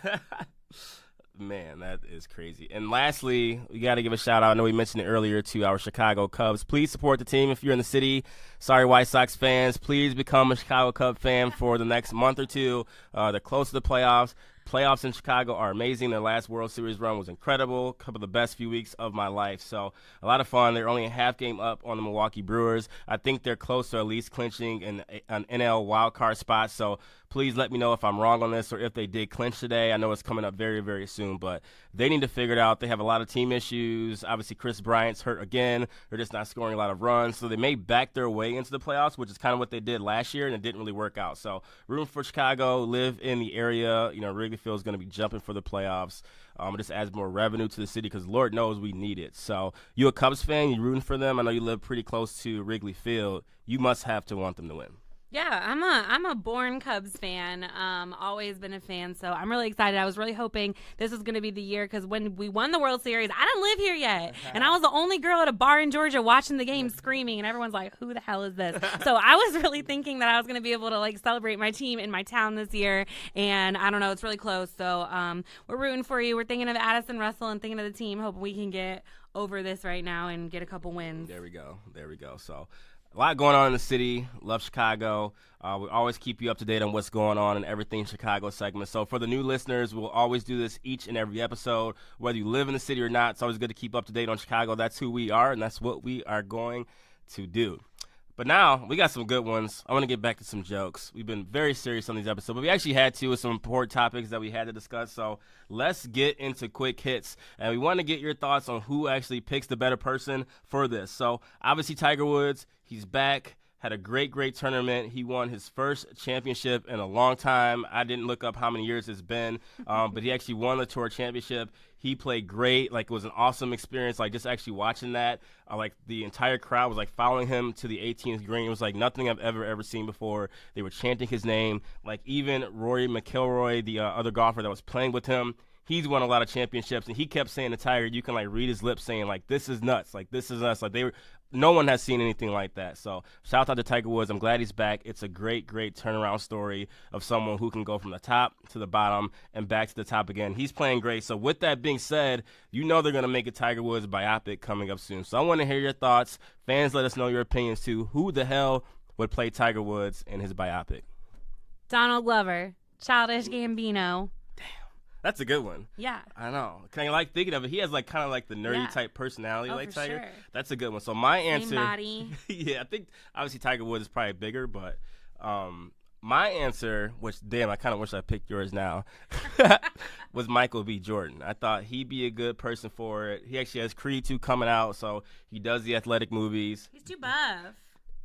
Man, that is crazy. And lastly, we got to give a shout out. I know we mentioned it earlier to our Chicago Cubs. Please support the team if you're in the city. Sorry, White Sox fans. Please become a Chicago Cub fan for the next month or two. They're close to the playoffs. playoffs in Chicago are amazing. Their last World Series run was incredible. A couple of the best few weeks of my life. So a lot of fun. They're only a half game up on the Milwaukee Brewers. I think they're close to at least clinching an NL wildcard spot. So please let me know if I'm wrong on this or if they did clinch today. I know it's coming up very, very soon, but they need to figure it out. They have a lot of team issues. Obviously, Chris Bryant's hurt again. They're just not scoring a lot of runs. So they may back their way into the playoffs, which is kind of what they did last year, and it didn't really work out. So rooting for Chicago, live in the area. Wrigley Field is going to be jumping for the playoffs. It just adds more revenue to the city because Lord knows we need it. So you a Cubs fan, you rooting for them. I know you live pretty close to Wrigley Field. You must have to want them to win. Yeah, I'm a born Cubs fan. Always been a fan, so I'm really excited. I was really hoping this was going to be the year because when we won the World Series, I didn't live here yet, and I was the only girl at a bar in Georgia watching the game, screaming, and everyone's like, "Who the hell is this?" So I was really thinking that I was going to be able to celebrate my team in my town this year, and I don't know, it's really close. So we're rooting for you. We're thinking of Addison Russell and thinking of the team. Hoping we can get over this right now and get a couple wins. There we go. So. A lot going on in the city. Love Chicago. We always keep you up to date on what's going on in everything Chicago segment. So for the new listeners, we'll always do this each and every episode. Whether you live in the city or not, it's always good to keep up to date on Chicago. That's who we are, and that's what we are going to do. But now, we got some good ones. I want to get back to some jokes. We've been very serious on these episodes, but we actually had to with some important topics that we had to discuss. So let's get into quick hits. And we want to get your thoughts on who actually picks the better person for this. So obviously Tiger Woods, he's back. Had a great tournament. He won his first championship in a long time. I didn't look up how many years it's been, but he actually won the Tour Championship. He played great. It was an awesome experience. Just actually watching that, the entire crowd was following him to the 18th green. It was nothing I've ever seen before. They were chanting his name. Even Rory McIlroy, the other golfer that was playing with him, he's won a lot of championships, and he kept saying to Tiger, you can read his lips saying this is nuts. This is nuts. No one has seen anything like that. So shout out to Tiger Woods. I'm glad he's back. It's a great turnaround story of someone who can go from the top to the bottom and back to the top again. He's playing great. So with that being said, they're going to make a Tiger Woods biopic coming up soon. So I want to hear your thoughts. Fans, let us know your opinions too. Who the hell would play Tiger Woods in his biopic? Donald Glover, Childish Gambino. That's a good one. Yeah. I know. Kind of thinking of it. He has the nerdy type personality Tiger. Sure. That's a good one. So my answer. Same body. Yeah, I think obviously Tiger Woods is probably bigger, but my answer, which damn, I kind of wish I picked yours now, was Michael B. Jordan. I thought he'd be a good person for it. He actually has Creed 2 coming out, so he does the athletic movies. He's too buff.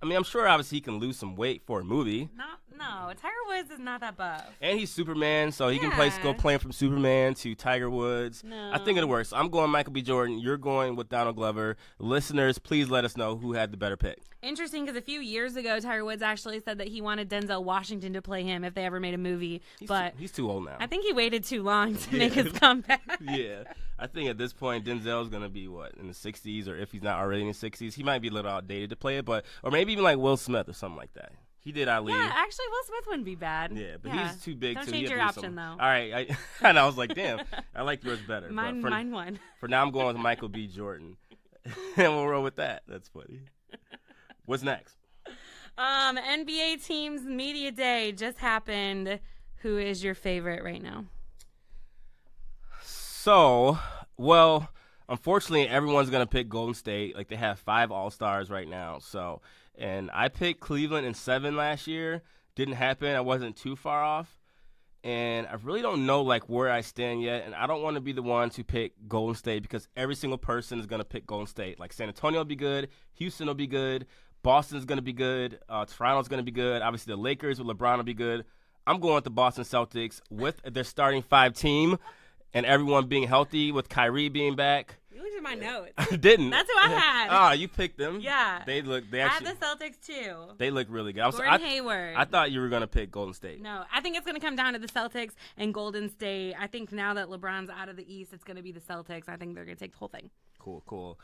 I'm sure obviously he can lose some weight for a movie. No, Tiger Woods is not that buff. And he's Superman, so he can go playing from Superman to Tiger Woods. No. I think it'll work. So I'm going Michael B. Jordan. You're going with Donald Glover. Listeners, please let us know who had the better pick. Interesting, because a few years ago, Tiger Woods actually said that he wanted Denzel Washington to play him if they ever made a movie. He's too old now. I think he waited too long to make his comeback. Yeah. I think at this point, Denzel's going to be, in the 60s, or if he's not already in the 60s. He might be a little outdated to play it, or maybe even Will Smith or something like that. He did Ali. Yeah, actually, Will Smith wouldn't be bad. Yeah, but he's too big. Don't change your option, though. All right. And I was like, damn, I like yours better. Mine won. For now, I'm going with Michael B. Jordan. And we'll roll with that. That's funny. What's next? NBA teams media day just happened. Who is your favorite right now? So, unfortunately, everyone's going to pick Golden State. They have 5 All-Stars right now. So, and I picked Cleveland in 7 last year. Didn't happen. I wasn't too far off. And I really don't know, where I stand yet. And I don't want to be the one to pick Golden State because every single person is going to pick Golden State. San Antonio will be good. Houston will be good. Boston's going to be good. Toronto's going to be good. Obviously, the Lakers with LeBron will be good. I'm going with the Boston Celtics with their starting 5 team and everyone being healthy with Kyrie being back. You looked at my notes. I didn't. That's who I had. You picked them. Yeah. I had the Celtics, too. They look really good. Gordon Hayward. I thought you were going to pick Golden State. No, I think it's going to come down to the Celtics and Golden State. I think now that LeBron's out of the East, it's going to be the Celtics. I think they're going to take the whole thing. Cool.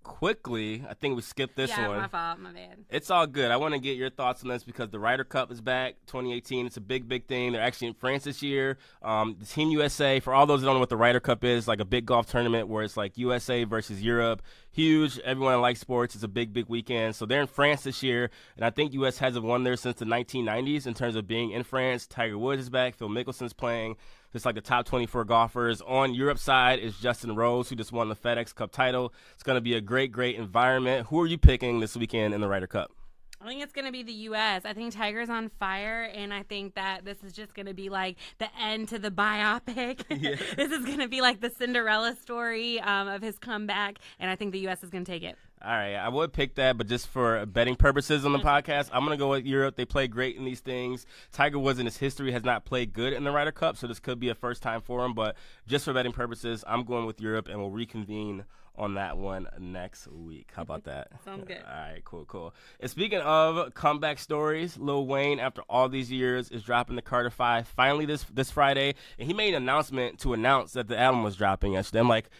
Quickly, I think we skipped this one. Yeah, my fault. My bad. It's all good. I want to get your thoughts on this because the Ryder Cup is back, 2018. It's a big thing. They're actually in France this year. The Team USA, for all those who don't know what the Ryder Cup is, a big golf tournament where it's USA versus Europe. Huge. Everyone likes sports. It's a big weekend. So they're in France this year, and I think U.S. hasn't won there since the 1990s in terms of being in France. Tiger Woods is back. Phil Mickelson's playing. just like the top 24 golfers. On Europe's side is Justin Rose, who just won the FedEx Cup title. It's going to be a great environment. Who are you picking this weekend in the Ryder Cup? I think it's going to be the U.S. I think Tiger's on fire, and I think that this is just going to be like the end to the biopic. Yeah. This is going to be like the Cinderella story of his comeback, and I think the U.S. is going to take it. All right, I would pick that, but just for betting purposes on the podcast, I'm going to go with Europe. They play great in these things. Tiger Woods in his history has not played good in the Ryder Cup, so this could be a first time for him. But just for betting purposes, I'm going with Europe, and we'll reconvene on that one next week. How about that? Sounds good. All right, cool. And speaking of comeback stories, Lil Wayne, after all these years, is dropping the Carter 5 finally this Friday, and he made an announcement to announce that the album was dropping yesterday. I'm like,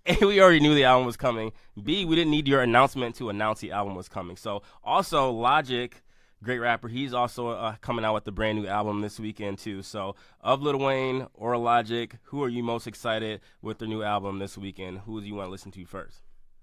A, we already knew the album was coming. B, we didn't need your announcement to announce the album was coming. So also Logic, great rapper, he's also coming out with the brand new album this weekend too. So of Lil Wayne or Logic, who are you most excited with their new album this weekend? Who do you want to listen to first?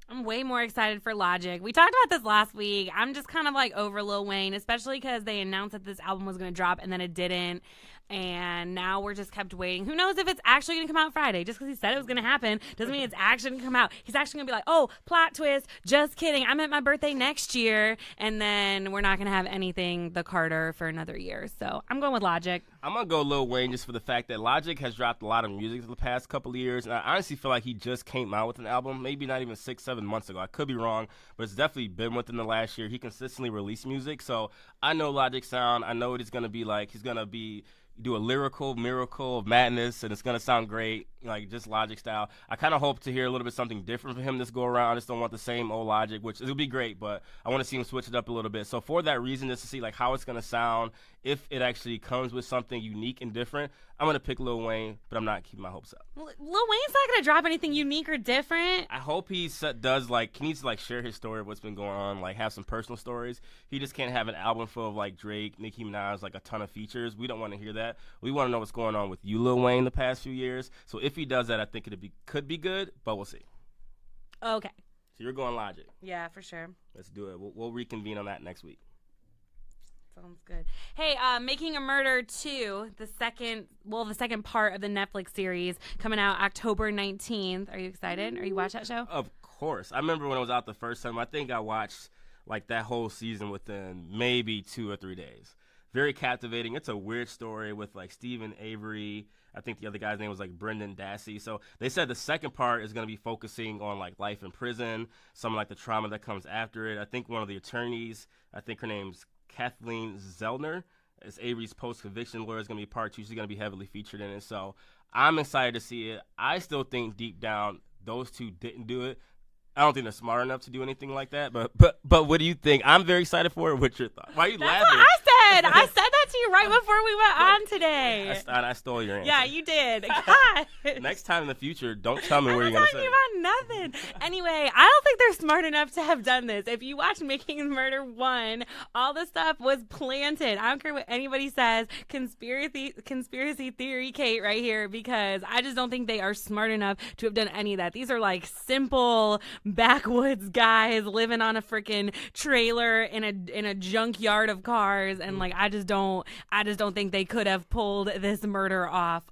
I'm way more excited for Logic. We talked about this last week. I'm just kind of like over Lil Wayne, especially because they announced that this album was going to drop and then it didn't. And now we're just kept waiting. Who knows if it's actually going to come out Friday? Just because he said it was going to happen doesn't mean it's actually going to come out. He's actually going to be like, oh, plot twist, just kidding. I'm at my birthday next year. And then we're not going to have anything, the Carter, for another year. So I'm going with Logic. I'm going to go Lil Wayne just for the fact that Logic has dropped a lot of music the past couple of years. And I honestly feel like he just came out with an album, maybe not even 6-7 months ago. I could be wrong, but it's definitely been within the last year. He consistently released music. So I know Logic sound. I know what he's going to be like. He's going to do a lyrical miracle of madness, and it's going to sound great, like just Logic style. I kind of hope to hear a little bit something different from him this go around. I just don't want the same old Logic, which it'll be great, but I want to see him switch it up a little bit. So for that reason, just to see like how it's going to sound, if it actually comes with something unique and different, I'm going to pick Lil Wayne, but I'm not keeping my hopes up. Lil Wayne's not going to drop anything unique or different. I hope he does, like, he needs to, like, share his story of what's been going on, like, have some personal stories. He just can't have an album full of, like, Drake, Nicki Minaj, like, a ton of features. We don't want to hear that. We want to know what's going on with you, Lil Wayne, the past few years. So if he does that, I think could be good, but we'll see. Okay. So you're going Logic. Yeah, for sure. Let's do it. We'll reconvene on that next week. Sounds good. Hey, Making a Murder 2, the second part of the Netflix series, coming out October 19th. Are you excited? Are you watch that show? Of course. I remember when it was out the first time. I think I watched like that whole season within maybe 2 or 3 days. Very captivating. It's a weird story with like Stephen Avery. I think the other guy's name was like Brendan Dassey. So they said the second part is going to be focusing on like life in prison, some like the trauma that comes after it. I think one of the attorneys, I think her name's Kathleen Zellner, as Avery's post-conviction lawyer, is going to be part 2. She's going to be heavily featured in it. So I'm excited to see it. I still think deep down those two didn't do it. I don't think they're smart enough to do anything like that. But what do you think? I'm very excited for it. What's your thought? Why are you laughing? What I said. I said that to you right before we went on today. I stole your answer. Yeah, you did. God. Next time in the future, don't tell me what you're going to say. I'm not talking about nothing. Anyway, I don't think they're smart enough to have done this. If you watch Making a Murder 1, all the stuff was planted. I don't care what anybody says. Conspiracy theory Kate right here, because I just don't think they are smart enough to have done any of that. These are like simple backwoods guys living on a freaking trailer in a junkyard of cars, and like I just don't think they could have pulled this murder off.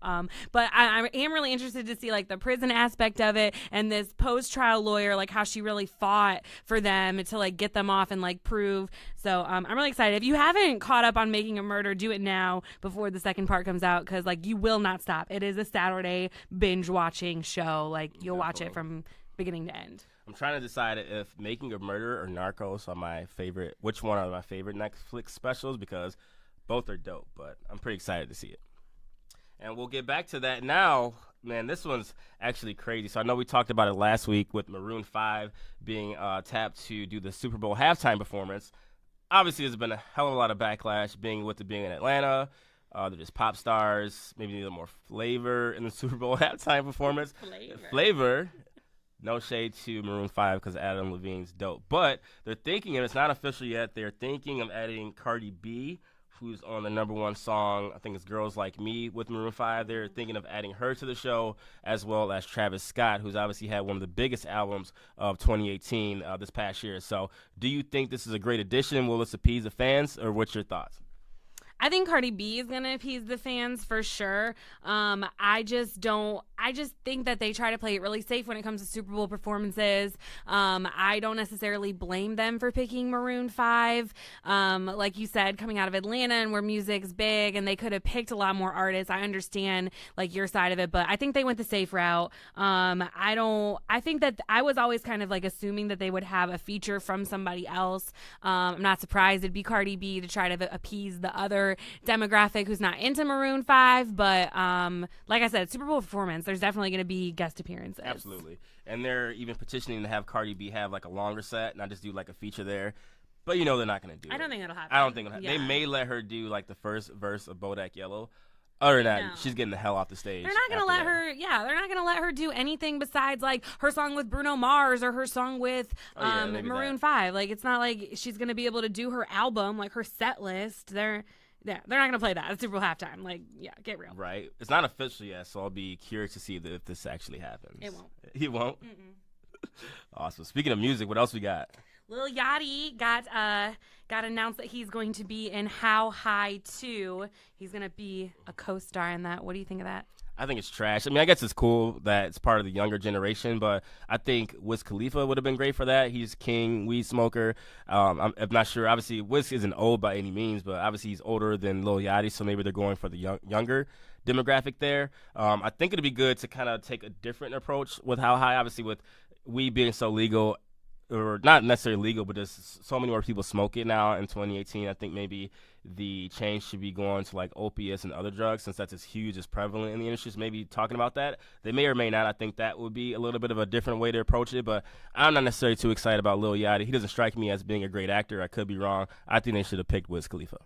But I am really interested to see like the prison aspect of it, and this post-trial lawyer, like how she really fought for them to like get them off and like prove. So I'm really excited. If you haven't caught up on Making a Murder, do it now before the second part comes out, because like you will not stop. It is a Saturday binge watching show. Like you'll watch it from beginning to end. I'm trying to decide if Making a Murder or Narcos are my favorite. Which one are my favorite Netflix specials? Because both are dope, but I'm pretty excited to see it. And we'll get back to that now. Man, this one's actually crazy. So I know we talked about it last week with Maroon 5 being tapped to do the Super Bowl halftime performance. Obviously, there's been a hell of a lot of backlash being in Atlanta. They're just pop stars. Maybe need a little more flavor in the Super Bowl halftime performance. Flavor. No shade to Maroon 5 because Adam Levine's dope. But they're thinking, and it's not official yet, they're thinking of adding Cardi B, who's on the #1 song, I think it's Girls Like Me with Maroon 5. They're thinking of adding her to the show, as well as Travis Scott, who's obviously had one of the biggest albums of 2018 this past year. So do you think this is a great addition? Will this appease the fans, or what's your thoughts? I think Cardi B is going to appease the fans for sure. I just think that they try to play it really safe when it comes to Super Bowl performances. I don't necessarily blame them for picking Maroon 5. Like you said, coming out of Atlanta and where music's big, and they could have picked a lot more artists. I understand like your side of it, but I think they went the safe route. I think that I was always kind of like assuming that they would have a feature from somebody else. I'm not surprised it'd be Cardi B to try to appease the other demographic who's not into Maroon 5. But like I said, Super Bowl performance, there's definitely going to be guest appearances. Absolutely. And they're even petitioning to have Cardi B have like a longer set, not just do like a feature there. But they're not going to do it. I don't think it'll happen. I don't think it'll happen. Yeah. They may let her do like the first verse of Bodak Yellow. Other than that, she's getting the hell off the stage. They're not going to let her. Yeah, they're not going to let her do anything besides like her song with Bruno Mars or her song with Maroon 5. Like it's not like she's going to be able to do her album, like her set list. They're not going to play that at Super Bowl halftime. Like, yeah, get real. Right. It's not official yet, so I'll be curious to see if this actually happens. It won't. It won't. Awesome. Speaking of music, what else we got? Lil Yachty got announced that he's going to be in How High 2. He's going to be a co-star in that. What do you think of that? I think it's trash. I mean, I guess it's cool that it's part of the younger generation, but I think Wiz Khalifa would have been great for that. He's king, weed smoker. I'm not sure. Obviously, Wiz isn't old by any means, but obviously he's older than Lil Yachty, so maybe they're going for the younger demographic there. I think it'd be good to kind of take a different approach with How High. Obviously, with weed being so legal, or not necessarily legal, but there's so many more people smoke it now in 2018. I think maybe the change should be going to like opiates and other drugs, since that's as huge, as prevalent in the industry. So maybe talking about that. They may or may not. I think that would be a little bit of a different way to approach it, but I'm not necessarily too excited about Lil Yachty. He doesn't strike me as being a great actor. I could be wrong. I think they should have picked Wiz Khalifa.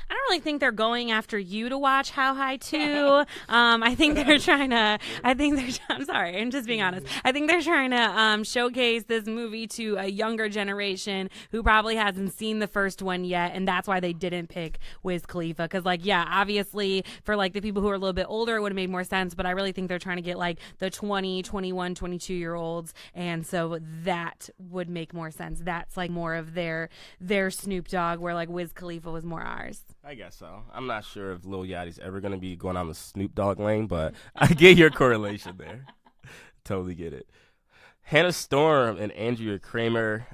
I don't really think they're going after you to watch How High 2. I think they're trying to, I'm sorry, I'm just being honest. I think they're trying to showcase this movie to a younger generation who probably hasn't seen the first one yet, and that's why they didn't pick Wiz Khalifa. Because, like, yeah, obviously, for, like, the people who are a little bit older, it would have made more sense, but I really think they're trying to get, like, the 20, 21, 22-year-olds, and so that would make more sense. That's, like, more of their Snoop Dogg, where, like, Wiz Khalifa was more ours. I guess so. I'm not sure if Lil Yachty's ever going to be going on the Snoop Dogg lane, but I get your correlation there. Totally get it. Hannah Storm and Andrea Krember,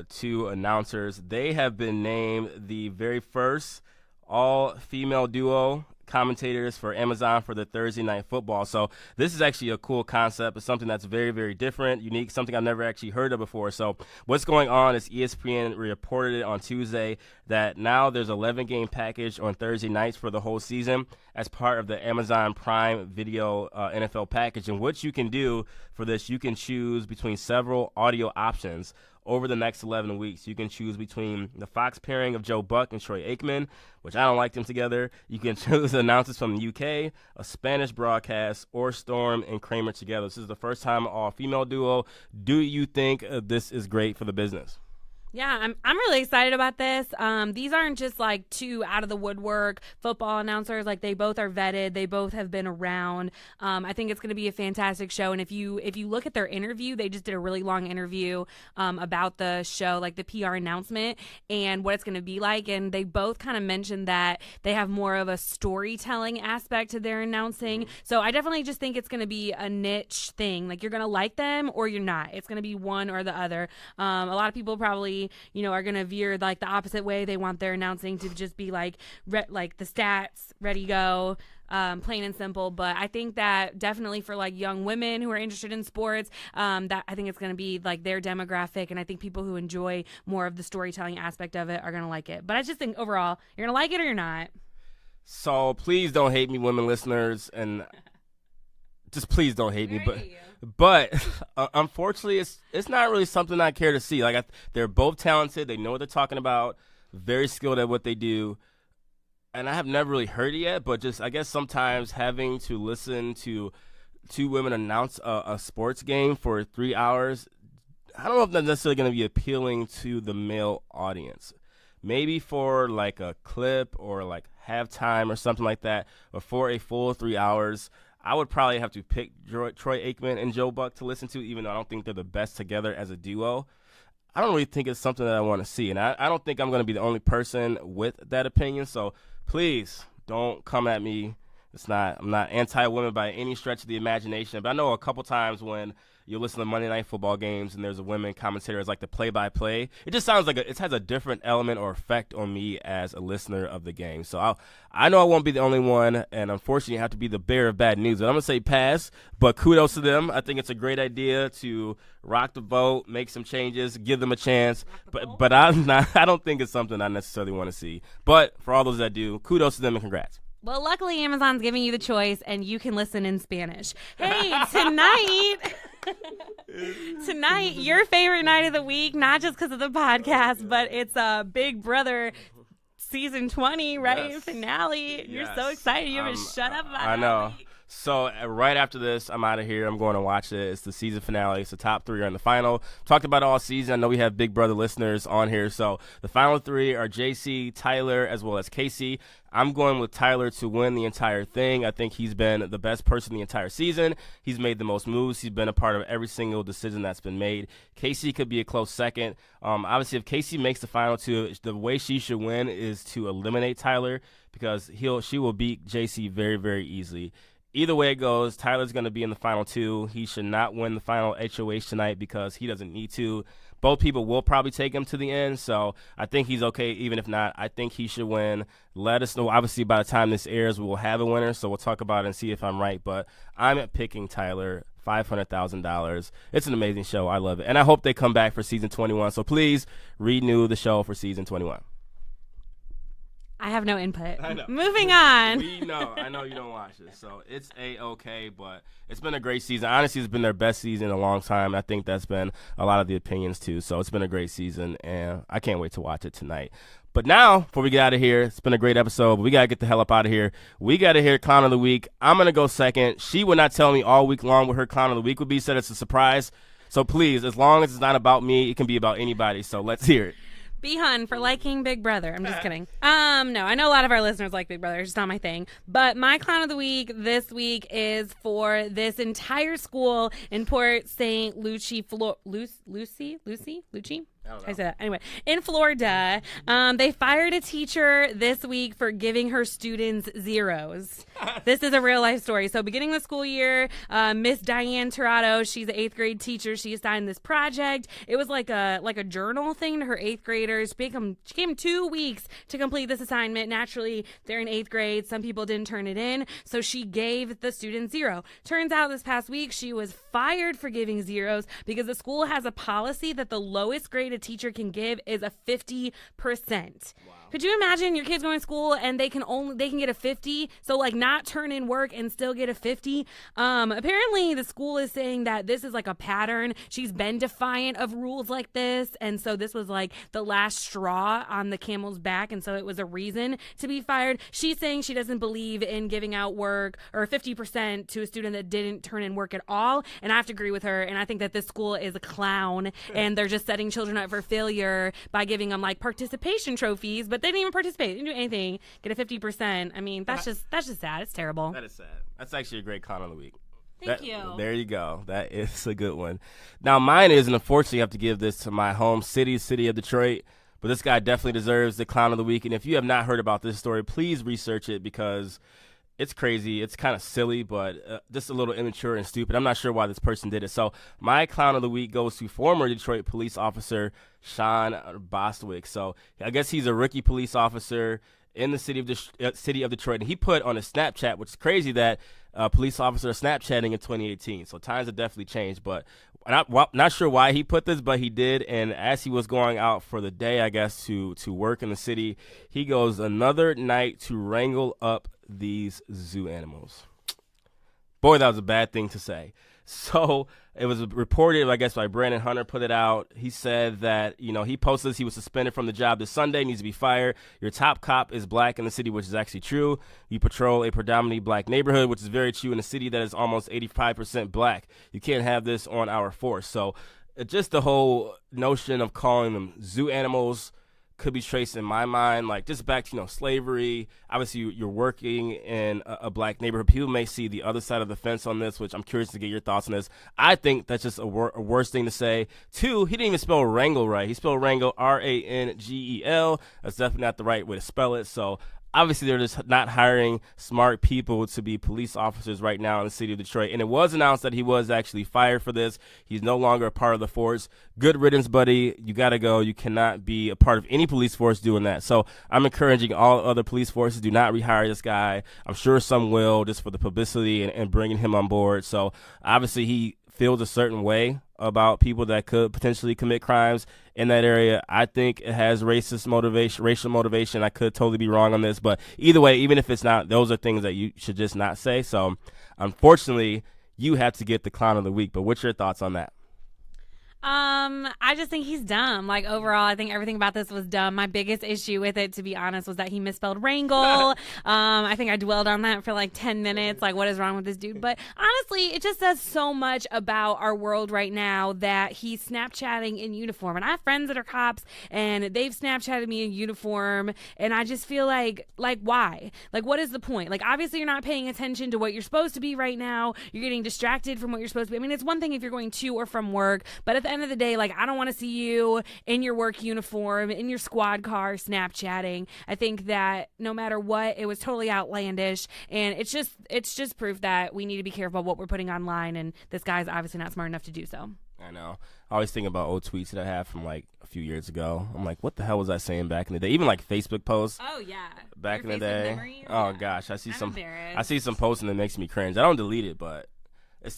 two announcers, they have been named the very first all-female duo commentators for Amazon for the Thursday Night Football. So this is actually a cool concept. It's something that's very, very different, unique, something I've never actually heard of before. So what's going on is ESPN reported it on Tuesday that now there's an 11-game package on Thursday nights for the whole season as part of the Amazon Prime Video NFL package. And what you can do for this, you can choose between several audio options. Over the next 11 weeks, you can choose between the Fox pairing of Joe Buck and Troy Aikman, which I don't like them together. You can choose announcers from the UK, a Spanish broadcast, or Storm and Kramer together. This is the first time all-female duo. Do you think this is great for the business? Yeah, I'm really excited about this. These aren't just like two out of the woodwork football announcers. Like, they both are vetted. They both have been around. I think it's going to be a fantastic show. And if you look at their interview, they just did a really long interview about the show, like the PR announcement and what it's going to be like. And they both kind of mentioned that they have more of a storytelling aspect to their announcing. So I definitely just think it's going to be a niche thing. Like, you're going to like them or you're not. It's going to be one or the other. A lot of people probably are going to veer like the opposite way. They want their announcing to just be like the stats, ready, go, plain and simple. But I think that definitely for like young women who are interested in sports, that I think it's going to be like their demographic. And I think people who enjoy more of the storytelling aspect of it are going to like it. But I just think overall, you're going to like it or you're not. So please don't hate me, women listeners, and just please don't hate me. But unfortunately, it's not really something I care to see. Like, they're both talented. They know what they're talking about. Very skilled at what they do. And I have never really heard it yet, but just I guess sometimes having to listen to two women announce a sports game for 3 hours, I don't know if that's necessarily going to be appealing to the male audience. Maybe for like a clip or like halftime or something like that, but for a full 3 hours, I would probably have to pick Troy Aikman and Joe Buck to listen to, even though I don't think they're the best together as a duo. I don't really think it's something that I want to see, and I don't think I'm going to be the only person with that opinion. So please don't come at me. I'm not anti-women by any stretch of the imagination, but I know a couple times when you listen to Monday Night Football games and there's a women commentator as like the play-by-play, it just sounds like it has a different element or effect on me as a listener of the game. So I know I won't be the only one, and unfortunately I have to be the bearer of bad news. But I'm going to say pass, but kudos to them. I think it's a great idea to rock the vote, make some changes, give them a chance. But I don't think it's something I necessarily want to see. But for all those that do, kudos to them and congrats. Well, luckily, Amazon's giving you the choice, and you can listen in Spanish. Hey, tonight, your favorite night of the week, not just because of the podcast, but it's Big Brother season 20, right? Yes. Finale. You're so excited. You haven't shut up about it. I know. So right after this, I'm out of here. I'm going to watch it. It's the season finale. It's the top 3 are in the final. Talked about it all season. I know we have Big Brother listeners on here. So the final 3 are JC, Tyler, as well as Casey. I'm going with Tyler to win the entire thing. I think he's been the best person the entire season. He's made the most moves. He's been a part of every single decision that's been made. Casey could be a close second. Obviously, if Casey makes the final 2, the way she should win is to eliminate Tyler because she will beat JC very, very easily. Either way it goes, Tyler's going to be in the final 2. He should not win the final HOH tonight because he doesn't need to. Both people will probably take him to the end, so I think he's okay. Even if not, I think he should win. Let us know. Obviously, by the time this airs, we will have a winner, so we'll talk about it and see if I'm right. But I'm picking Tyler, $500,000. It's an amazing show. I love it. And I hope they come back for season 21. So please renew the show for season 21. I have no input. I know. Moving on. I know you don't watch it, so it's A-okay, but it's been a great season. Honestly, it's been their best season in a long time. I think that's been a lot of the opinions, too, so it's been a great season, and I can't wait to watch it tonight. But now, before we get out of here, it's been a great episode, but we got to get the hell up out of here. We got to hear Clown of the Week. I'm going to go second. She would not tell me all week long what her Clown of the Week would be, said it's a surprise. So please, as long as it's not about me, it can be about anybody, so let's hear it. B.Hun for liking Big Brother. I'm just kidding. No, I know a lot of our listeners like Big Brother. It's just not my thing. But my Clown of the Week this week is for this entire school in Port St. Lucie, Lucie? I said that. Anyway, in Florida, they fired a teacher this week for giving her students zeros. This is a real life story. So beginning the school year, Miss Diane Tirado, she's an 8th grade teacher. She assigned this project. It was like a journal thing to her 8th graders. She gave them 2 weeks to complete this assignment. Naturally, they're in 8th grade. Some people didn't turn it in. So she gave the students 0. Turns out this past week, she was fired for giving zeros because the school has a policy that the lowest grade a teacher can give is a 50%. Wow. Could you imagine your kids going to school and they can get a 50? So like not turn in work and still get a 50. Apparently the school is saying that this is like a pattern. She's been defiant of rules like this. And so this was like the last straw on the camel's back. And so it was a reason to be fired. She's saying she doesn't believe in giving out work or 50% to a student that didn't turn in work at all. And I have to agree with her. And I think that this school is a clown and they're just setting children up for failure by giving them like participation trophies, but they didn't even participate. They didn't do anything. Get a 50%. I mean, that's just sad. It's terrible. That is sad. That's actually a great Clown of the Week. Thank you. There you go. That is a good one. Now, mine is, and unfortunately, I have to give this to my home city of Detroit. But this guy definitely deserves the Clown of the Week. And if you have not heard about this story, please research it because it's crazy. It's kind of silly, but just a little immature and stupid. I'm not sure why this person did it. So my Clown of the Week goes to former Detroit police officer Sean Bostwick. So I guess he's a rookie police officer in the city of Detroit. And he put on a Snapchat, which is crazy that police officers are Snapchatting in 2018. So times have definitely changed. But not sure why he put this, but he did. And as he was going out for the day, I guess, to work in the city, he goes, another night to wrangle up these zoo animals. Boy, that was a bad thing to say. So it was reported, I guess, by Brandon Hunter put it out. He said that, he posted this. He was suspended from the job this Sunday, needs to be fired. Your top cop is black in the city, which is actually true. You patrol a predominantly black neighborhood, which is very true in a city that is almost 85% black. You can't have this on our force. So just the whole notion of calling them zoo animals could be traced in my mind, like just back to, slavery. Obviously, you're working in a black neighborhood. People may see the other side of the fence on this, which I'm curious to get your thoughts on this. I think that's just a worse thing to say. 2, he didn't even spell wrangle right. He spelled wrangle, R-A-N-G-E-L. That's definitely not the right way to spell it. So obviously they're just not hiring smart people to be police officers right now in the city of Detroit. And it was announced that he was actually fired for this. He's no longer a part of the force. Good riddance, buddy. You got to go. You cannot be a part of any police force doing that. So I'm encouraging all other police forces, do not rehire this guy. I'm sure some will, just for the publicity and bringing him on board. So obviously he feels a certain way about people that could potentially commit crimes in that area. I think it has racial motivation. I could totally be wrong on this, but either way, even if it's not, those are things that you should just not say. So unfortunately, you have to get the clown of the week. But what's your thoughts on that? I just think he's dumb. Like, overall, I think everything about this was dumb. My biggest issue with it, to be honest, was that he misspelled Wrangle. I think I dwelled on that for like 10 minutes. Like, what is wrong with this dude? But honestly, it just says so much about our world right now that he's Snapchatting in uniform. And I have friends that are cops, and they've Snapchatted me in uniform. And I just feel like why? Like, what is the point? Like, obviously, you're not paying attention to what you're supposed to be right now. You're getting distracted from what you're supposed to be. I mean, it's one thing if you're going to or from work, but at the end of the day, like, I don't want to see you in your work uniform, in your squad car, Snapchatting. I think that no matter what, it was totally outlandish, and it's just proof that we need to be careful about what we're putting online, and this guy's obviously not smart enough to do so. I know. I always think about old tweets that I have from like a few years ago. I'm like, what the hell was I saying back in the day? Even like Facebook posts. Oh yeah. Back your in the Facebook day. memories? Oh Yeah. gosh, I see I'm some embarrassed. posting that makes me cringe. I don't delete it, but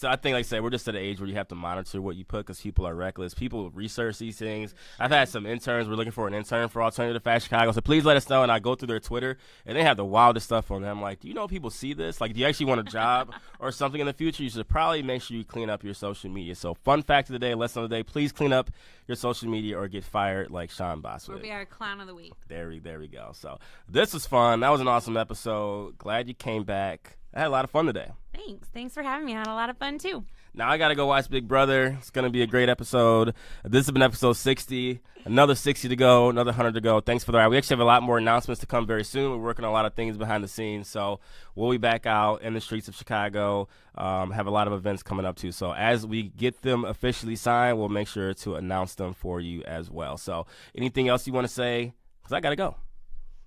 I think, like I said, we're just at an age where you have to monitor what you put because people are reckless. People research these things. I've had some interns. We're looking for an intern for Alternative Fact Chicago, so please let us know. And I go through their Twitter, and they have the wildest stuff on them. I'm like, do you know people see this? Like, do you actually want a job or something in the future? You should probably make sure you clean up your social media. So fun fact of the day, lesson of the day, please clean up your social media or get fired like Sean Bostwick. Or be our clown of the week. There we go. So this was fun. That was an awesome episode. Glad you came back. I had a lot of fun today. Thanks for having me. I had a lot of fun too. Now I got to go watch Big Brother. It's going to be a great episode. This has been episode 60. Another 60 to go, another 100 to go. Thanks for the ride. We actually have a lot more announcements to come very soon. We're working on a lot of things behind the scenes. So we'll be back out in the streets of Chicago. Have a lot of events coming up too. So as we get them officially signed, we'll make sure to announce them for you as well. So anything else you want to say? Because I got to go.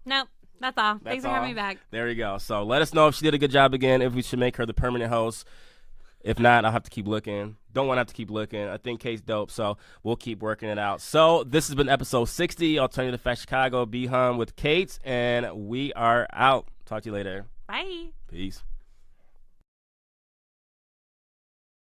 Nope. That's all. Thanks for having me back. There you go. So let us know if she did a good job again, if we should make her the permanent host. If not, I'll have to keep looking. Don't want to have to keep looking. I think Cait's dope, so we'll keep working it out. So this has been episode 60, Alternative Fact Chicago, B.Hun with Cait, and we are out. Talk to you later. Bye. Peace.